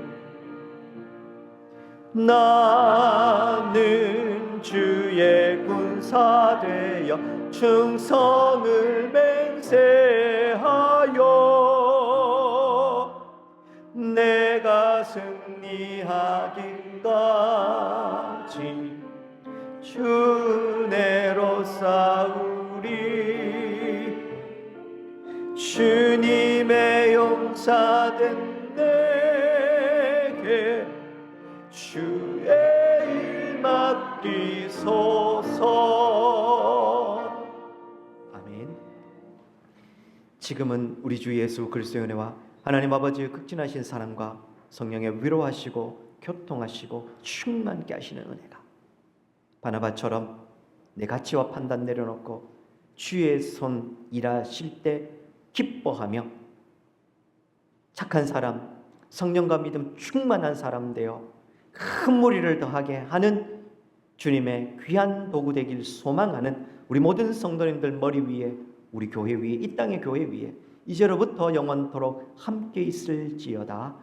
나는 주의 군사 되어 충성을 맹세하여 내가 승리하기까지 주 은혜로 싸우리. 주님의 용사된 내게 주의 일 맡기소서. 아멘. 지금은 우리 주 예수 그리스도의 은혜와 하나님 아버지의 극진하신 사랑과 성령의 위로하시고 교통하시고 충만케 하시는 은혜가 바나바처럼 내 가치와 판단 내려놓고 주의 손 일하실 때 기뻐하며 착한 사람, 성령과 믿음 충만한 사람 되어 큰 무리를 더하게 하는 주님의 귀한 도구 되길 소망하는 우리 모든 성도님들 머리 위에, 우리 교회 위에, 이 땅의 교회 위에 이제로부터 영원토록 함께 있을지어다.